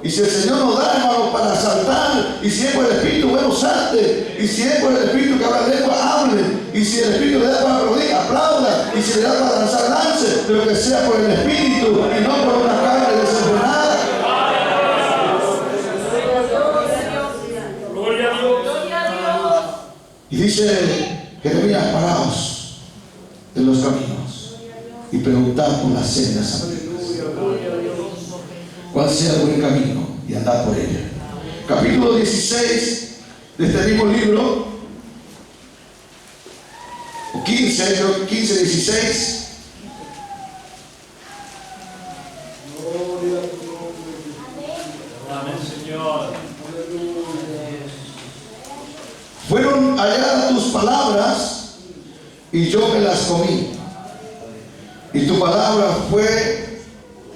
Y si el Señor nos da, hermano, para saltar, y si es por el Espíritu, bueno, salte. Y si es por el Espíritu que habla lengua, hable. Y si el Espíritu le da para aplaudir, aplauda. Y si le da para danzar, dance. Pero que sea por el Espíritu y no por una carne desenfrenada. Y dice Jeremías: paraos en los caminos y preguntad por las sendas antiguas cuál sea el buen camino y andad por ella. Capítulo 16 de este mismo libro, o 15, 16. y yo me las comí. Y tu palabra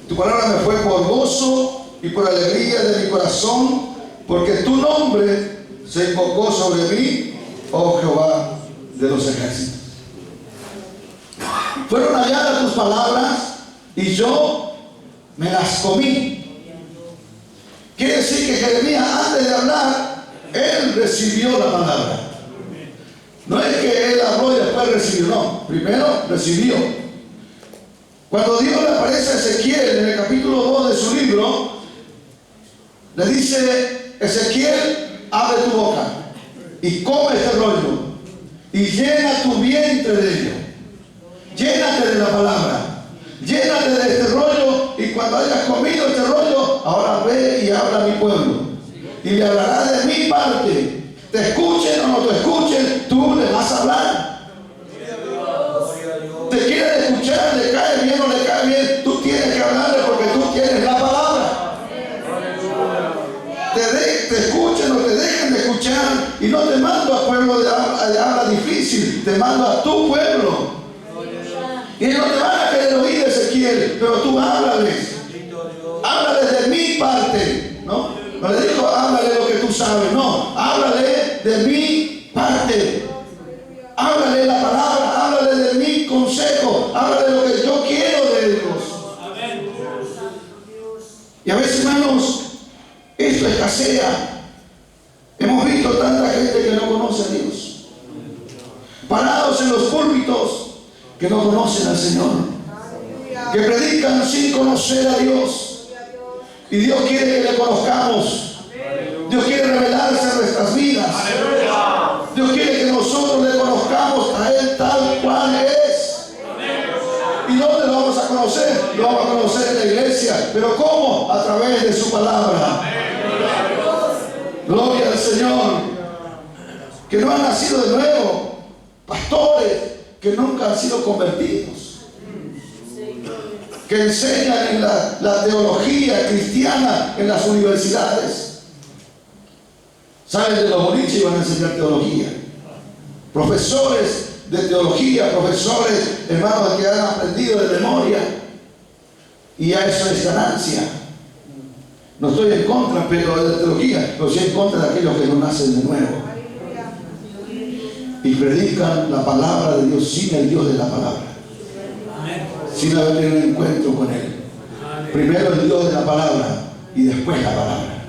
me fue por gozo y por alegría de mi corazón, porque tu nombre se invocó sobre mí, oh Jehová de los ejércitos. Fueron halladas tus palabras y yo me las comí. Quiere decir que Jeremías, antes de hablar, él recibió la palabra. No es que él habló y después recibió, no, primero recibió. Cuando Dios le aparece a Ezequiel en el capítulo 2 de su libro, le dice: Ezequiel, abre tu boca y come este rollo y llena tu vientre de ello. Llénate de la palabra, llénate de este rollo, y cuando hayas comido este rollo, ahora ve y habla a mi pueblo y le hablará de mi parte. Te escuchen o no te escuchen, tú le vas a hablar. Te quieren escuchar, le cae bien o le cae bien, tú tienes que hablarle porque tú tienes la palabra. Te escuchen o te dejen de escuchar, y no te mando a pueblo de habla difícil, te mando a tu pueblo. Y ellos no te van a querer oír, Ezequiel, pero tú háblales. Háblales de mi parte, ¿no? No le dijo háblale lo que tú sabes, no, háblale de mi parte. Háblale la palabra, háblale de mi consejo, háblale lo que yo quiero de ellos. Y a veces, hermanos, esto escasea. Hemos visto tanta gente que no conoce a Dios, parados en los púlpitos, que no conocen al Señor, que predican sin conocer a Dios. Y Dios quiere que le conozcamos. Dios quiere revelarse en nuestras vidas. Dios quiere que nosotros le conozcamos a Él tal cual es. ¿Y dónde lo vamos a conocer? Lo vamos a conocer en la iglesia. ¿Pero cómo? A través de su palabra. Gloria al Señor. Que no han nacido de nuevo, pastores que nunca han sido convertidos, que enseñan en la teología cristiana en las universidades. Salen de los boliches y van a enseñar teología. Profesores de teología, profesores, hermanos, que han aprendido de memoria, y ya eso es ganancia. No estoy en contra de la teología, pero sí en contra de aquellos que no nacen de nuevo y predican la palabra de Dios sin el Dios de la palabra, sin haber tenido un encuentro con Él. Primero el Dios de la palabra y después la palabra,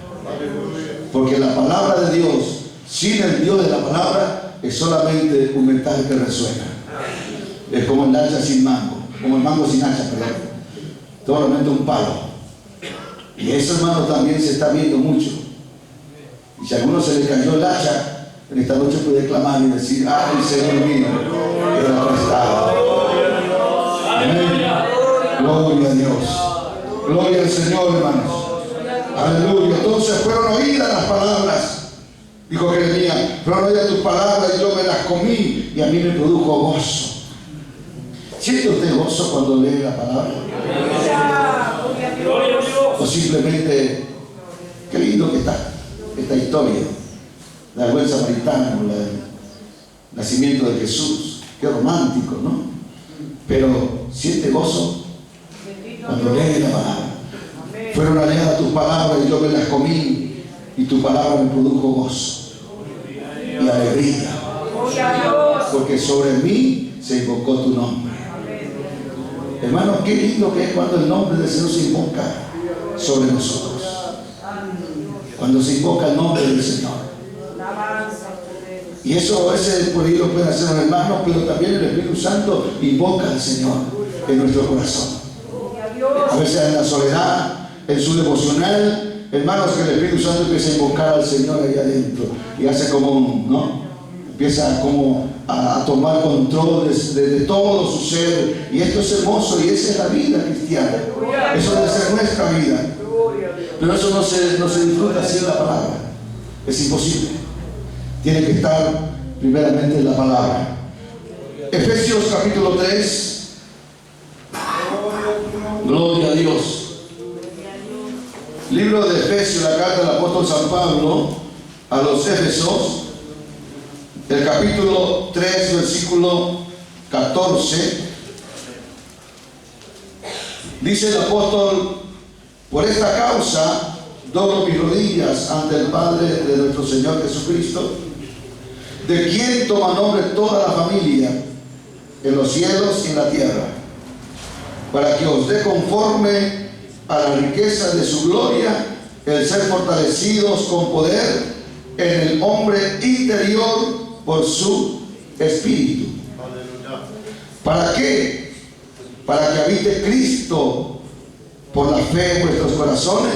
porque la palabra de Dios sin el Dios de la palabra es solamente un metal que resuena. Es como el hacha sin mango, como el mango sin hacha, perdón, solamente un palo. Y eso, hermano, también se está viendo mucho. Y si a alguno se le cayó el hacha, en esta noche puede clamar y decir: ay, Señor mío, era prestado. Amén. Gloria a Dios. Gloria al Señor, hermanos. Aleluya. Entonces fueron oídas las palabras, dijo Jeremías, fueron oídas tus palabras y yo me las comí, y a mí me produjo gozo. ¿Siente usted gozo cuando lee la palabra? O simplemente, qué lindo que está esta historia, la del buen samaritano, el nacimiento de Jesús, qué romántico, ¿no? Pero siente gozo cuando lee la palabra. Fueron halladas tus palabras y yo me las comí, y tu palabra me produjo gozo y alegría, porque sobre mí se invocó tu nombre. Hermanos, qué lindo que es cuando el nombre del Señor se invoca sobre nosotros, cuando se invoca el nombre del Señor. Y eso a veces por ahí lo pueden hacer los hermanos, pero también el Espíritu Santo invoca al Señor en nuestro corazón. A veces en la soledad, en su devocional, hermanos, que el Espíritu Santo empieza a invocar al Señor ahí adentro y hace como, ¿no? Empieza como a tomar control de todo su ser. Y esto es hermoso, y esa es la vida cristiana. Eso debe ser nuestra vida. Pero eso no se disfruta sin la palabra. Es imposible. Tiene que estar primeramente en la palabra. Efesios capítulo 3. Gloria a Dios. Libro de Efesios, la carta del apóstol San Pablo a los Efesios, el capítulo 3, versículo 14, dice el apóstol: por esta causa doblo mis rodillas ante el Padre de nuestro Señor Jesucristo, de quien toma nombre toda la familia en los cielos y en la tierra, para que os dé conforme a la riqueza de su gloria el ser fortalecidos con poder en el hombre interior por su Espíritu. ¿Para qué? Para que habite Cristo por la fe en vuestros corazones,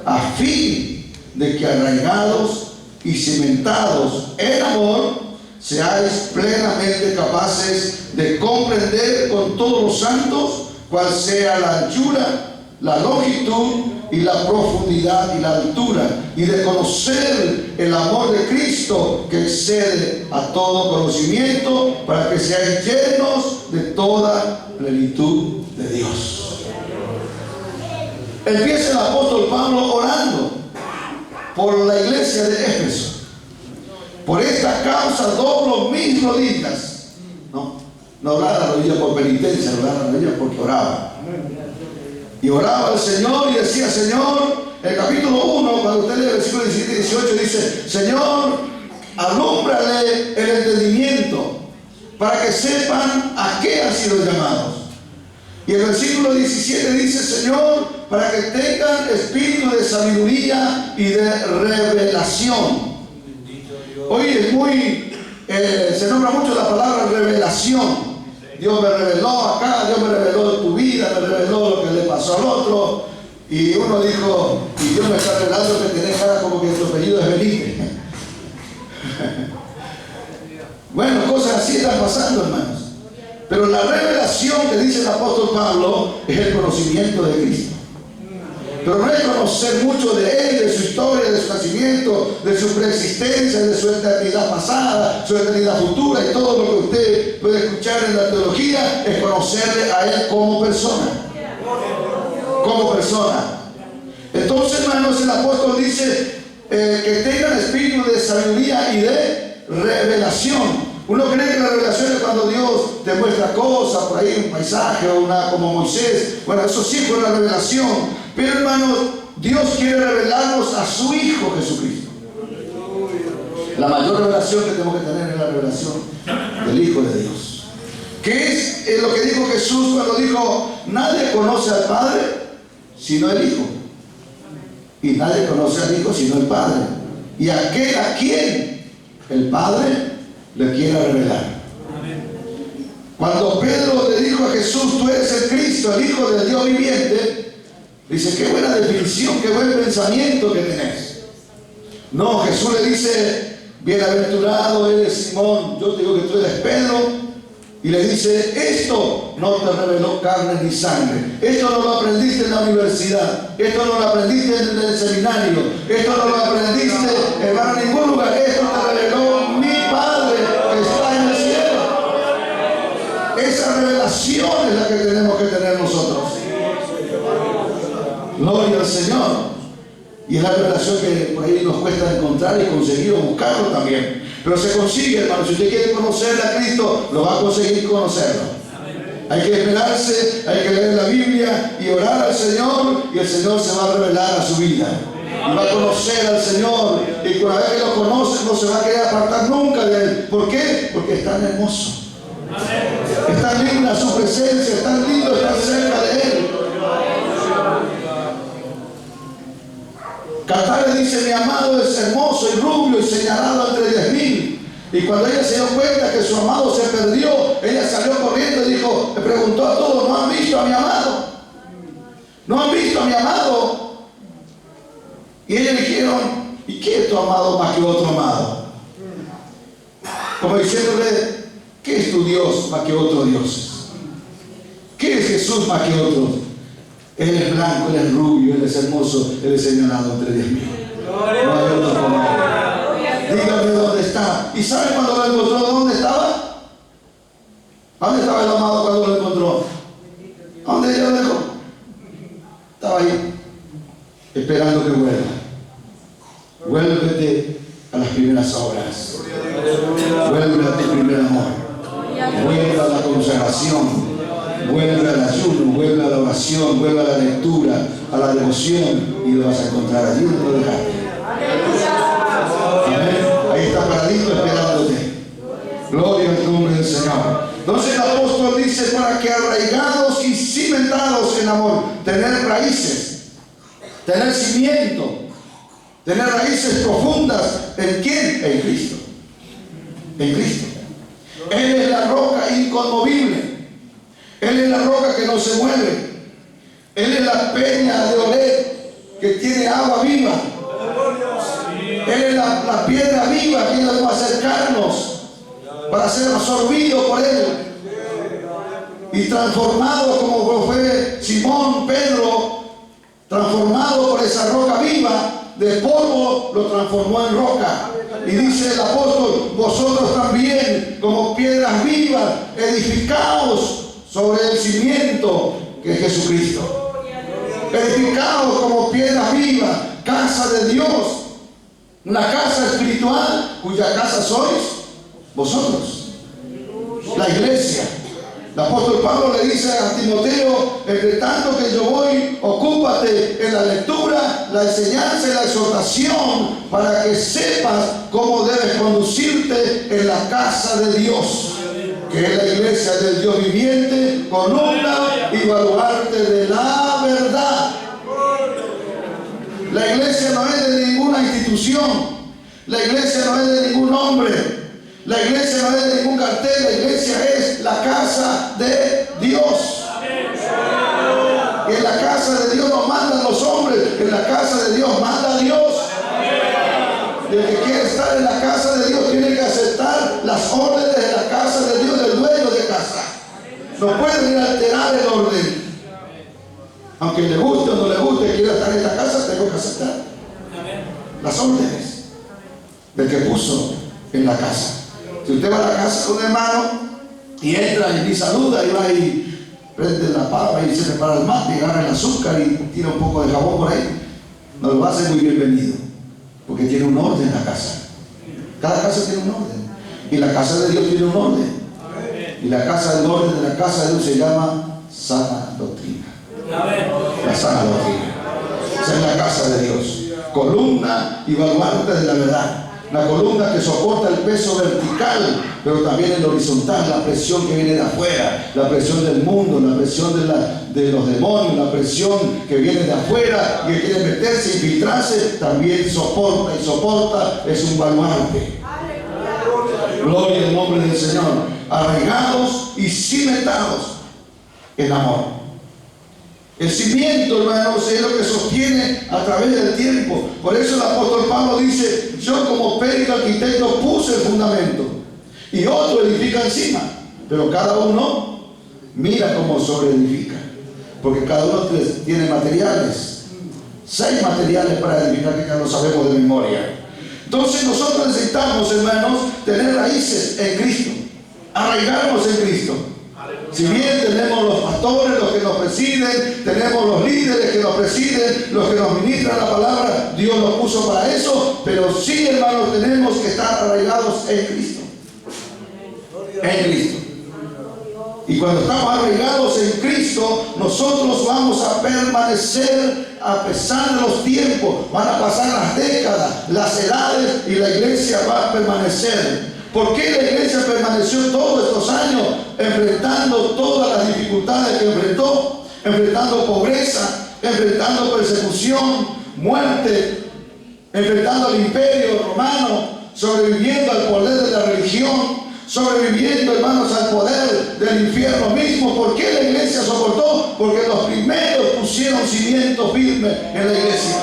a fin de que arraigados y cimentados en amor, seáis plenamente capaces de comprender con todos los santos cuál sea la anchura, la longitud y la profundidad y la altura, y de conocer el amor de Cristo que excede a todo conocimiento, para que seáis llenos de toda plenitud de Dios. Empieza el apóstol Pablo orando por la iglesia de Éfeso. Por esta causa doblo mis rodillas. No oraba la rodilla por penitencia, oraba la rodilla porque oraba. Y oraba al Señor y decía: Señor, el capítulo 1, cuando usted lee el versículo 17 y 18, dice: Señor, alúmbrale el entendimiento para que sepan a qué han sido llamados. Y el versículo 17 dice: Señor, para que tengan espíritu de sabiduría y de revelación. Hoy es muy, se nombra mucho la palabra revelación. Dios me reveló acá, Dios me reveló tu vida, me reveló lo que le pasó al otro. Y uno dijo: y Dios me está revelando que tenés cara como que tu apellido es Benítez. Bueno, cosas así están pasando, hermanos. Pero la revelación que dice el apóstol Pablo es el conocimiento de Cristo. Pero no es conocer mucho de Él, de su historia, de su nacimiento, de su preexistencia, de su eternidad pasada, su eternidad futura, y todo lo que usted puede escuchar en la teología es conocerle a Él como persona. Como persona. Entonces, hermanos, el apóstol dice que tengan espíritu de sabiduría y de revelación. Uno cree que la revelación es cuando Dios te muestra cosas, por ahí un paisaje o como Moisés. Bueno, eso sí fue una revelación. Pero, hermanos, Dios quiere revelarnos a su Hijo Jesucristo. La mayor revelación que tenemos que tener es la revelación del Hijo de Dios. ¿Qué es lo que dijo Jesús cuando dijo: nadie conoce al Padre sino el Hijo? Y nadie conoce al Hijo sino el Padre. Y aquel a quien el Padre le quiera revelar. Cuando Pedro le dijo a Jesús: tú eres el Cristo, el Hijo del Dios viviente, dice: qué buena definición, qué buen pensamiento que tenés. No, Jesús le dice: bienaventurado eres Simón, yo te digo que tú eres Pedro. Y le dice: esto no te reveló carne ni sangre, esto no lo aprendiste en la universidad, esto no lo aprendiste en el seminario, esto no lo aprendiste, hermano, en ningún lugar. Esto te reveló mi Padre que está en el cielo. Esa revelación es la que tenemos que tener nosotros. Gloria al Señor. Y es la revelación que por ahí nos cuesta encontrar y conseguir o buscarlo también. Pero se consigue, hermano. Si usted quiere conocer a Cristo, lo va a conseguir conocerlo. Hay que esperarse, hay que leer la Biblia y orar al Señor, y el Señor se va a revelar a su vida. Y va a conocer al Señor, y una vez que lo conoce no se va a querer apartar nunca de Él. ¿Por qué? Porque es tan hermoso. Es tan linda su presencia, es tan lindo estar cerca de Él. Cantar le dice: mi amado es hermoso y rubio y señalado entre 10.000. Y cuando ella se dio cuenta que su amado se perdió, ella salió corriendo y dijo, le preguntó a todos: ¿no han visto a mi amado? ¿No han visto a mi amado? Y ellos dijeron: ¿y qué es tu amado más que otro amado? Como diciéndole: ¿qué es tu Dios más que otros dioses? ¿Qué es Jesús más que otros? Él es blanco, Él es rubio, Él es hermoso, Él es señalado entre 10.000. No hay otro como Él. Dígame dónde está. ¿Y sabe cuando lo encontró dónde estaba? ¿Dónde estaba el amado cuando lo encontró? ¿Dónde ella lo dejó? Estaba ahí, esperando que vuelva. Vuélvete a las primeras obras. Vuelve a tu primer amor. Vuelve a la consagración, vuelve al ayuno, vuelve a la oración, vuelve a la lectura, a la devoción, y lo vas a encontrar allí donde lo dejaste. Amén. Ahí está paradito esperándote. Gloria al nombre del Señor. Entonces el apóstol dice, para que arraigados y cimentados en amor, tener raíces, tener cimiento, tener raíces profundas. ¿En quién? En Cristo. En Cristo. Él es la roca inconmovible. Él es la roca que no se mueve. Él es la peña de Oreb que tiene agua viva. Él es la piedra viva que nos va a acercarnos para ser absorbido por Él y transformado, como fue Simón, Pedro, transformado por esa roca viva. De polvo lo transformó en roca. Y dice el apóstol, vosotros también, como piedras vivas, edificaos sobre el cimiento que es Jesucristo. Edificaos como piedras vivas, casa de Dios, una casa espiritual, cuya casa sois vosotros, la iglesia. El apóstol Pablo le dice a Timoteo, entre tanto que yo voy, ocúpate en la lectura, la enseñanza y la exhortación, para que sepas cómo debes conducirte en la casa de Dios, que es la iglesia del Dios viviente, columna y baluarte de la verdad. La iglesia no es de ninguna institución, la iglesia no es de ningún hombre, la iglesia no es de ningún cartel, la iglesia es la casa de Dios. Y en la casa de Dios no mandan los hombres, en la casa de Dios manda Dios. Y el que quiere estar en la casa de Dios tiene que aceptar las órdenes de la casa de Dios, del dueño de casa. No puede venir a alterar el orden. Aunque le guste o no le guste, quiera estar en la casa, tengo que aceptar las órdenes del que puso en la casa. Si usted va a la casa de un hermano y entra y ni saluda y va y prende la papa y se prepara el mate y agarra el azúcar y tira un poco de jabón por ahí, no lo va a hacer muy bienvenido, porque tiene un orden en la casa. Cada casa tiene un orden, y la casa de Dios tiene un orden, y el orden de la casa de Dios se llama sana doctrina. La sana doctrina. Esa es la casa de Dios, columna y baluarte de la verdad. La columna que soporta el peso vertical, pero también el horizontal, la presión que viene de afuera, la presión del mundo, la presión de los demonios, la presión que viene de afuera y que quiere meterse, infiltrarse, también soporta y soporta, es un baluarte. Gloria al nombre del Señor. Arraigados y cimentados en amor. El cimiento, hermanos, es lo que sostiene a través del tiempo. Por eso el apóstol Pablo dice, yo como perito arquitecto puse el fundamento y otro edifica encima, pero cada uno mira cómo sobreedifica, porque cada uno tiene materiales, 6 materiales para edificar, que ya lo sabemos de memoria. Entonces nosotros necesitamos, hermanos, tener raíces en Cristo, arraigarnos en Cristo. Si bien tenemos los pastores, los que nos presiden, tenemos los líderes que nos presiden, los que nos ministran la palabra, Dios nos puso para eso, pero sí, hermanos, tenemos que estar arraigados en Cristo. En Cristo. Y cuando estamos arraigados en Cristo, nosotros vamos a permanecer a pesar de los tiempos. Van a pasar las décadas, las edades, y la iglesia va a permanecer. ¿Por qué la iglesia permaneció todos estos años enfrentando todas las dificultades que enfrentó? Enfrentando pobreza, enfrentando persecución, muerte, enfrentando al imperio romano, sobreviviendo al poder de la religión, sobreviviendo, hermanos, al poder del infierno mismo. ¿Por qué la iglesia soportó? Porque los primeros pusieron cimientos firmes en la iglesia.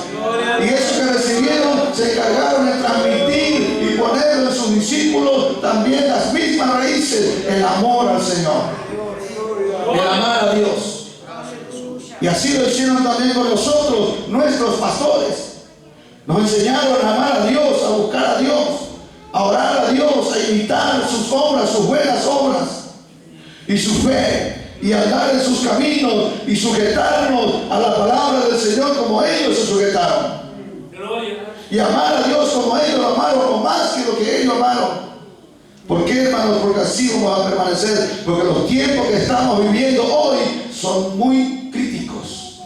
Y esos que recibieron se encargaron de transmitir y ponerlo en sus discípulos también las mismas raíces, el amor al Señor, el amar a Dios. Y así lo hicieron también con nosotros, nuestros pastores. Nos enseñaron a amar a Dios, a buscar a Dios, a orar a Dios, a imitar sus obras, sus buenas obras y su fe, y andar en sus caminos y sujetarnos a la palabra del Señor como ellos se sujetaron. Y amar a Dios como ellos lo amaron, o más que lo que ellos amaron. ¿Por qué, hermanos? Porque así vamos a permanecer. Porque los tiempos que estamos viviendo hoy son muy críticos.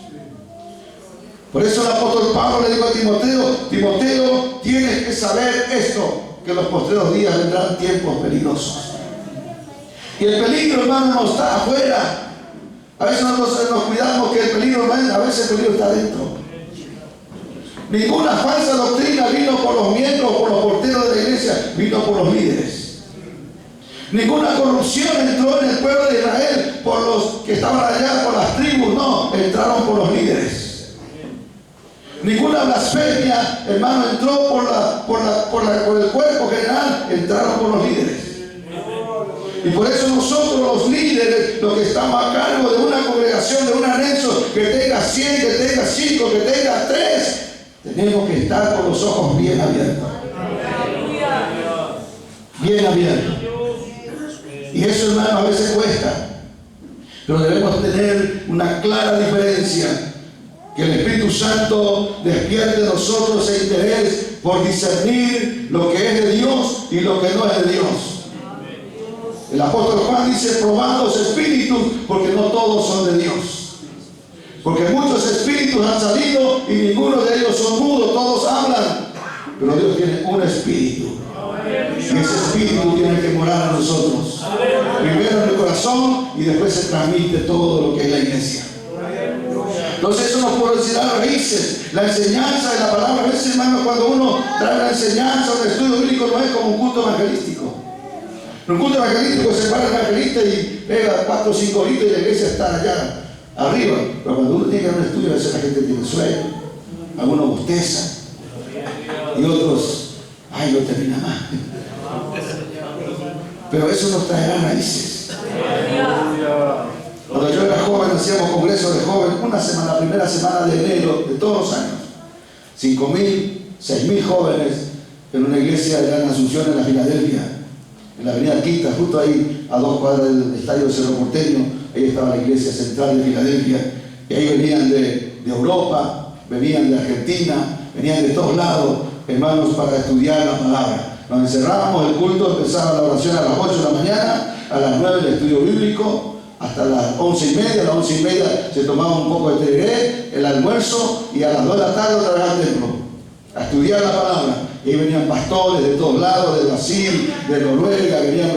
Por eso el apóstol Pablo le dijo a Timoteo: Timoteo, tienes que saber esto, que en los postreros días vendrán tiempos peligrosos. Y el peligro, hermano, no está afuera. A veces nosotros nos cuidamos que el peligro no es, a veces el peligro está adentro. Ninguna falsa doctrina vino por los miembros, por los porteros de la iglesia, vino por los líderes. Ninguna corrupción entró en el pueblo de Israel por los que estaban allá, por las tribus, no, entraron por los líderes. Ninguna blasfemia, hermano, entró por el cuerpo general, entraron por los líderes. Y por eso nosotros los líderes, los que estamos a cargo de una congregación, de un anexo, que tenga 100, que tenga 5, que tenga 3, tenemos que estar con los ojos bien abiertos. Bien abiertos. Y eso, hermano, a veces cuesta. Pero debemos tener una clara diferencia. Que el Espíritu Santo despierte en nosotros ese interés por discernir lo que es de Dios y lo que no es de Dios. El apóstol Juan dice: probad los espíritus, porque no todos son de Dios. Porque muchos espíritus han salido y ninguno de ellos son mudos, todos hablan. Pero Dios tiene un espíritu. Y ese espíritu tiene que morar en nosotros. Primero en el corazón y después se transmite todo lo que es la iglesia. Entonces eso nos puede decir las raíces, la enseñanza de la palabra. A veces, hermano, cuando uno trae la enseñanza, un estudio bíblico, no es como un culto evangelístico. En un culto evangelístico se para el evangelista y pega 4 o 5 horitas y la iglesia está allá arriba. Pero cuando uno tiene un estudio, a veces la gente tiene sueño, algunos bostezan y otros, ay, no termina más. Pero eso nos traerá raíces. Cuando yo era joven, hacíamos congresos de jóvenes, la primera semana de enero de todos los años. 5.000, 6.000 jóvenes en una iglesia de Gran Asunción en la Filadelfia, en la avenida Quinta, justo ahí a 2 cuadras del estadio Cerro Porteño. Ahí estaba la iglesia central de Filadelfia. Y ahí venían de Europa, venían de Argentina, venían de todos lados, hermanos, para estudiar la palabra. Nos encerrábamos, el culto empezaba la oración a las 8 de la mañana, a las 9 el estudio bíblico, hasta las 11:30. A las 11:30 se tomaba un poco de tereré, el almuerzo, y a las 2 de la tarde otra vez al templo a estudiar la palabra. Y ahí venían pastores de todos lados, de Brasil, de Noruega, venían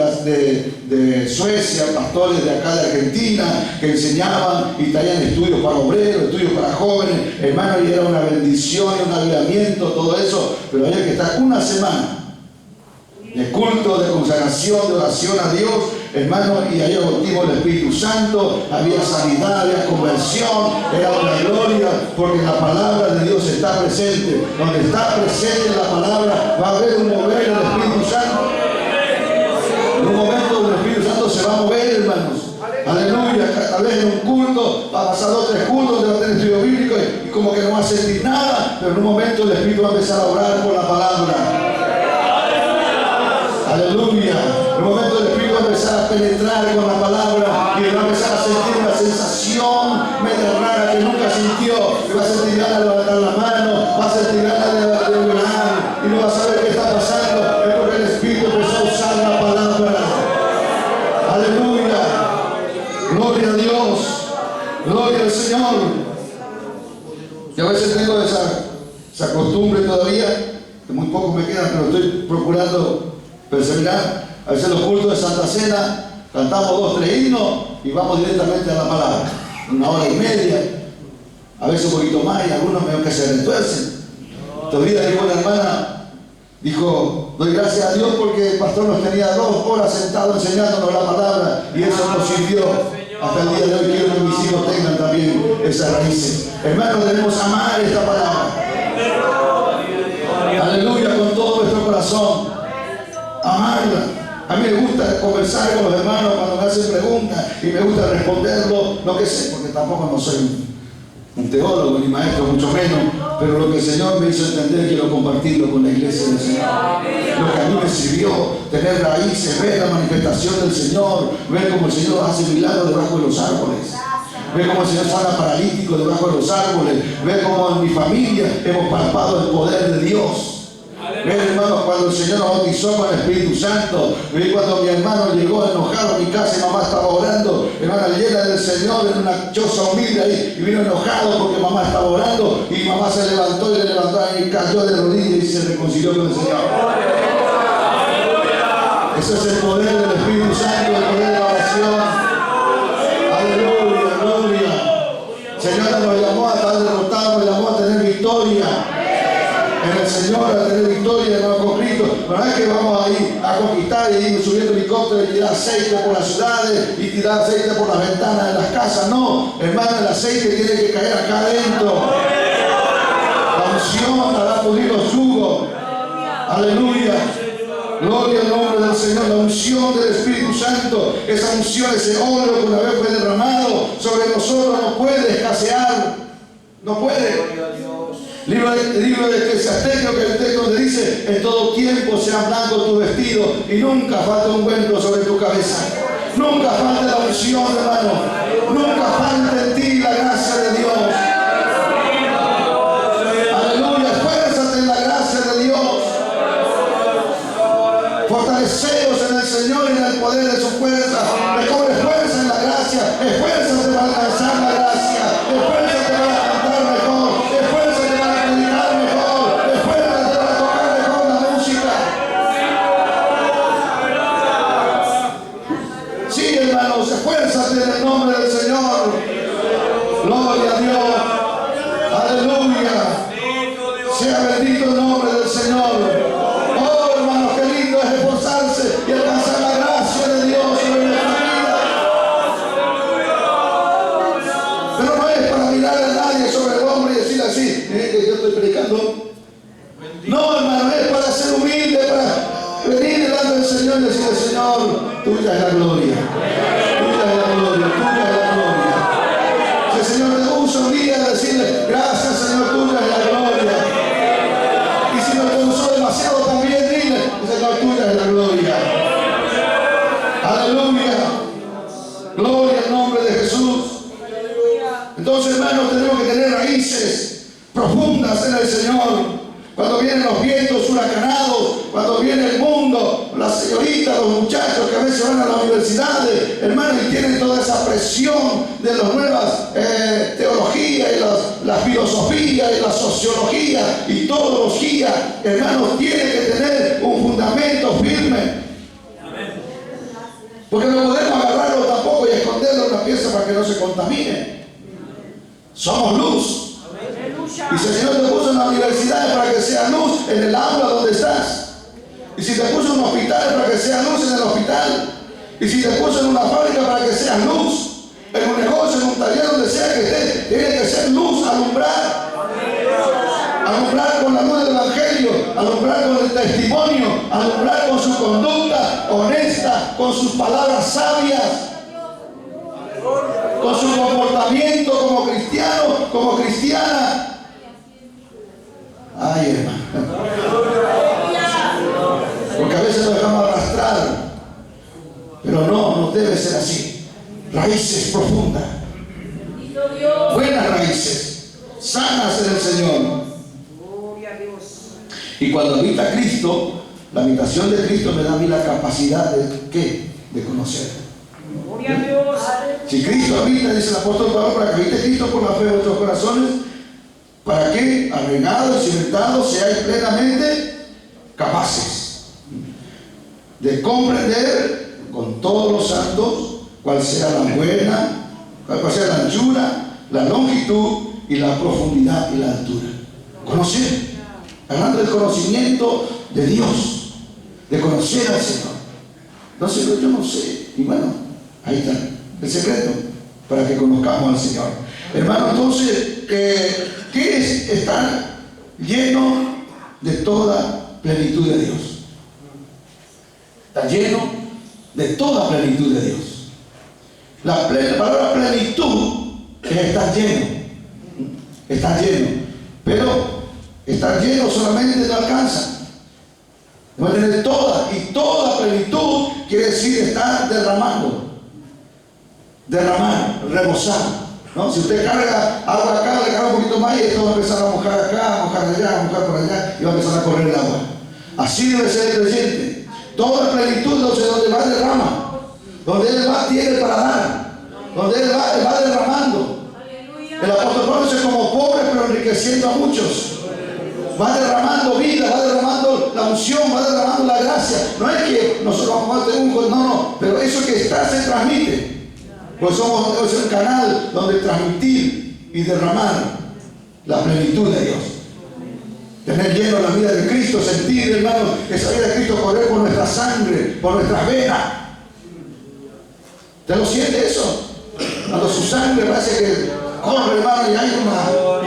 de Suecia, pastores de acá de Argentina, que enseñaban y traían estudios para obreros, estudios para jóvenes, hermano, y era una bendición, un avivamiento, todo eso. Pero había que estar una semana de culto, de consagración, de oración a Dios, hermano, y ahí bautismo del Espíritu Santo, había sanidad, había conversión, era una gloria, porque la palabra de Dios está presente. Donde está presente la palabra, va a haber un mover del Espíritu Santo. En un momento el Espíritu Santo se va a mover, hermanos. Aleluya. Tal vez en un culto va a pasar 2 o 3 cultos, donde va a tener estudio bíblico y como que no va a sentir nada, pero en un momento el Espíritu va a empezar a orar por la palabra. Aleluya. En un momento el Espíritu va a empezar a penetrar con la palabra y va a empezar a sentir una sensación media rara que nunca sintió. Y va a sentir ganas de levantar la mano, va a sentir ganas de orar y no va a saber qué está pasando. Es porque el Espíritu empezó a usar la palabra. Aleluya. Gloria a Dios. Gloria al Señor. Y a veces tengo esa costumbre todavía, que muy poco me queda, pero estoy procurando perseverar. A veces los cultos de Santa Cena cantamos 2 o 3 himnos y vamos directamente a la palabra, 1 hora y media, a veces un poquito más, y algunos medio que se retuercen. Todavía digo, una hermana dijo: doy gracias a Dios porque el pastor nos tenía 2 horas sentados enseñándonos la palabra y eso nos sirvió. Hasta el día de hoy quiero que mis hijos tengan también esas raíces. Hermanos, debemos amar esta palabra. Aleluya, con todo nuestro corazón. Amarla. A mí me gusta conversar con los hermanos cuando me hacen preguntas y me gusta responderlo, lo que sé, porque tampoco no soy un teólogo ni maestro, mucho menos, pero lo que el Señor me hizo entender quiero compartirlo con la iglesia del Señor. Lo que a mí me sirvió, tener raíces, ver la manifestación del Señor, ver cómo el Señor hace milagros debajo de los árboles, ver cómo el Señor sana paralíticos debajo de los árboles, ver cómo en mi familia hemos palpado el poder de Dios. Ven, hermanos, cuando el Señor nos bautizó con el Espíritu Santo, ven, cuando mi hermano llegó enojado a mi casa y mamá estaba orando, hermana, llena del Señor en una choza humilde ahí, y vino enojado porque mamá estaba orando, y mamá se levantó y le levantó y cayó de rodillas y se reconcilió con el Señor. Ese es el poder del Espíritu Santo, el poder de la oración. Aleluya, gloria. El Señor nos llamó a estar derrotados, nos llamó a tener victoria. En el Señor, a tener victoria, hermano, con Cristo. No es que vamos a ir a conquistar y ir subiendo helicóptero y tirar aceite por las ciudades y tirar aceite por las ventanas de las casas. No, hermano, el aceite tiene que caer acá adentro. La unción hará pudrir los yugos. Aleluya. Gloria al nombre del Señor. La unción del Espíritu Santo, esa unción, ese óleo que una vez fue derramado sobre nosotros, no puede escasear. No puede. Libro de Eclesiastés, que el texto donde dice: en todo tiempo sea blanco tu vestido y nunca falte un ungüento sobre tu cabeza. Nunca falte la unción, hermano. Nunca falte en ti la gracia de Dios. Aleluya. Esfuérzate en la gracia de Dios. Fortaleceos en el Señor y en el poder de su fuerza. Recobre fuerza en la gracia. Esfuérzate para alcanzar la gracia. Esfuérzate para cantar mejor. Esfuérzate para predicar mejor. Esfuérzate para tocar mejor la música. Sí, hermanos, esfuérzate en el nombre del Señor. Gloria a Dios. Aleluya. Sea bendito el nombre del Señor. Y alcanzar la gracia de Dios sobre nuestra vida. Pero no es para mirar a nadie sobre el hombre y decir así, yo estoy predicando. No, hermano, es para ser humilde, para venir delante del Señor y decirle: Señor, tuya es la gloria. Tuya es la gloria, tuya es la gloria. Si el Señor te usa un día, decirle: gracias, Señor, tuya es la gloria. Y si no te usó demasiado también, dile: Señor, tuya es la gloria. Aleluya. Gloria al nombre de Jesús. Entonces, hermanos, tenemos que tener raíces profundas en el Señor. Cuando vienen los vientos huracanados, cuando viene el mundo, las señoritas, los muchachos que a veces van a las universidades, hermanos, y tienen toda esa presión de las nuevas teologías y la filosofía y la sociología y teología, hermanos, tienen que tener un fundamento firme. Porque no podemos agarrarlo tampoco y esconderlo en una pieza para que no se contamine. Somos luz. Y si el Señor te puso en la universidad es para que sea luz en el aula donde estás. Y si te puso en un hospital es para que sea luz en el hospital. Y si te puso en una fábrica para que sea luz. En un negocio, en un taller, donde sea que estés, tiene que ser luz, alumbrar. Alumbrar con la luz del Evangelio, alumbrar con el testimonio, alumbrar con su conducta honesta, con sus palabras sabias, con su comportamiento como cristiano, como cristiana. Ay, hermano. Porque a veces nos dejamos arrastrar. Pero no debe ser así. Raíces profundas. Buenas raíces. Sanas en el Señor. Y cuando habita Cristo, la habitación de Cristo me da a mí la capacidad de ¿qué? De conocer. Si Cristo habita, dice el apóstol Pablo, para que habite Cristo por la fe de vuestros corazones, para que, arreinados y cimentados, seáis plenamente capaces de comprender con todos los santos cuál sea la buena, cuál sea la anchura, la longitud y la profundidad y la altura. Conocer. Hablando del conocimiento de Dios, de conocer al Señor. Entonces yo no sé. Y bueno, ahí está el secreto para que conozcamos al Señor. Hermano, entonces, ¿qué es estar lleno de toda plenitud de Dios? Está lleno de toda plenitud de Dios. La palabra plenitud es estar lleno. Estar lleno. Pero estar lleno solamente no alcanza. Debe tener toda, y toda plenitud quiere decir estar derramando. Derramar, rebosar. ¿No? Si usted carga agua acá, le carga un poquito más y esto va a empezar a mojar acá, a mojar allá, a mojar por allá y va a empezar a correr el agua. Así debe ser el creyente. Toda plenitud donde va derrama, donde Él va tiene para dar, donde Él va derramando. El apóstol Pablo dice como pobre pero enriqueciendo a muchos. Va derramando vida, va derramando la unción, va derramando la gracia. No es que nosotros vamos a tener no, pero eso que está se transmite. Pues somos un canal donde transmitir y derramar la plenitud de Dios. Tener lleno la vida de Cristo, sentir, hermanos, esa vida de Cristo correr por nuestra sangre, por nuestras venas. ¿Te lo siente eso? Cuando su sangre parece que corre, hermano, y hay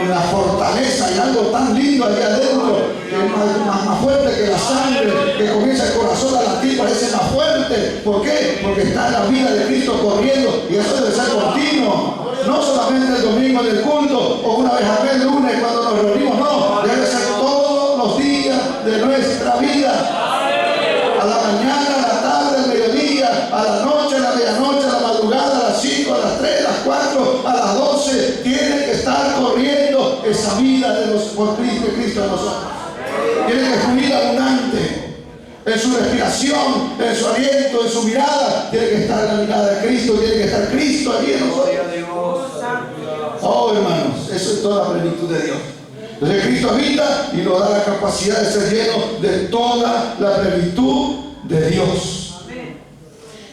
una fortaleza y algo tan lindo allá adentro, que es más fuerte que la sangre, que comienza el corazón a latir, parece más fuerte. ¿Por qué? Porque está la vida de Cristo corriendo, y eso debe ser continuo. No solamente el domingo del culto, o una vez al mes, lunes, cuando nos reunimos, no. Debe ser todos los días de nuestra vida. A la mañana, a la tarde, al mediodía, a la noche, a la medianoche, a la madrugada, a las 5, a las 3, a las 4, a las 12, tiene que estar corriendo esa vida por Cristo en nosotros. Tiene que fluir abundante en su respiración, en su aliento, en su mirada. Tiene que estar la mirada de Cristo, tiene que estar Cristo allí en nosotros. Oh, hermanos, eso es toda la plenitud de Dios. Entonces Cristo habita y nos da la capacidad de ser llenos de toda la plenitud de Dios.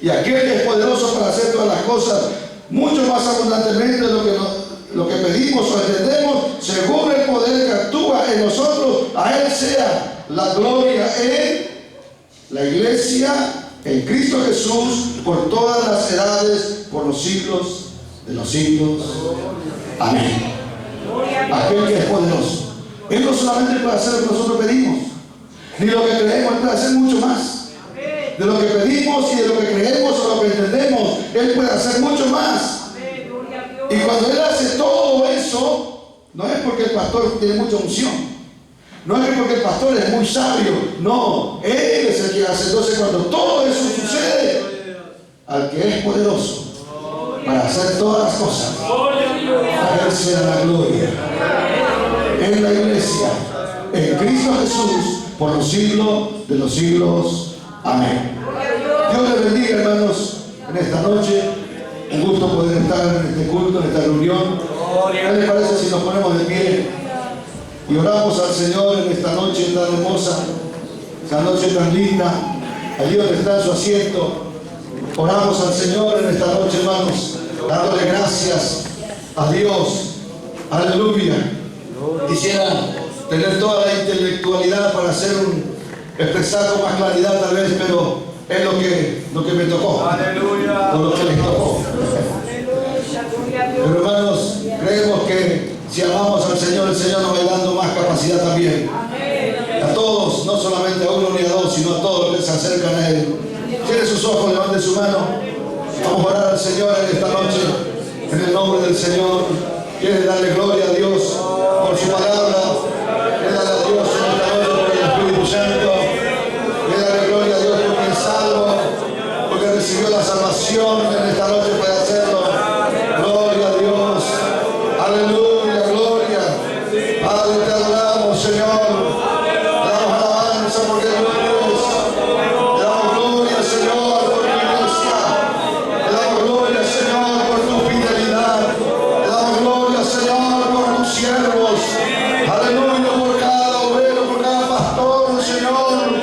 Y aquel que es poderoso para hacer todas las cosas mucho más abundantemente de lo que pedimos o entendemos, según el poder que actúa en nosotros, a Él sea la gloria en la iglesia, en Cristo Jesús, por todas las edades, por los siglos de los siglos. Amén. Aquel que es poderoso. Él no solamente puede hacer lo que nosotros pedimos, ni lo que creemos, Él puede hacer mucho más. De lo que pedimos y de lo que creemos o lo que entendemos, Él puede hacer mucho más. Y cuando Él hace todo eso, no es porque el pastor tiene mucha unción, no es porque el pastor es muy sabio, no, Él es el que hace. Entonces cuando todo eso sucede, al que es poderoso para hacer todas las cosas, a Él sea la gloria en la iglesia, en Cristo Jesús, por los siglos de los siglos. Amén. Dios les bendiga, hermanos, en esta noche. Un gusto poder estar en este culto, en esta reunión. ¿Qué les parece si nos ponemos de pie y oramos al Señor en esta noche tan hermosa, esta noche tan linda, allí donde está en su asiento? Oramos al Señor en esta noche, hermanos, dándole gracias a Dios. Aleluya. Quisiera tener toda la intelectualidad para expresar con más claridad tal vez, pero es lo que me tocó. Aleluya. O lo que les tocó. Pero hermanos, creemos que si amamos al Señor, el Señor nos va dando más capacidad también. A todos, no solamente a uno ni a dos, sino a todos los que se acercan a Él. Cierre sus ojos, levante su mano. Vamos a orar al Señor en esta noche, en el nombre del Señor. Quiere darle gloria a Dios por su palabra. Quiere darle a Dios en esta noche por el Espíritu Santo. Quiere darle gloria a Dios porque es salvo, porque recibió la salvación. En esta noche puede hacerlo. Gloria a Dios. Aleluya, gloria. Padre, te adoramos, Señor. Te damos alabanza porque tú eres. Te damos gloria, Señor, por tu iglesia. Te damos gloria, Señor, por tu fidelidad. Te damos gloria, Señor, por tus siervos. Aleluya, por cada obrero, por cada pastor, Señor.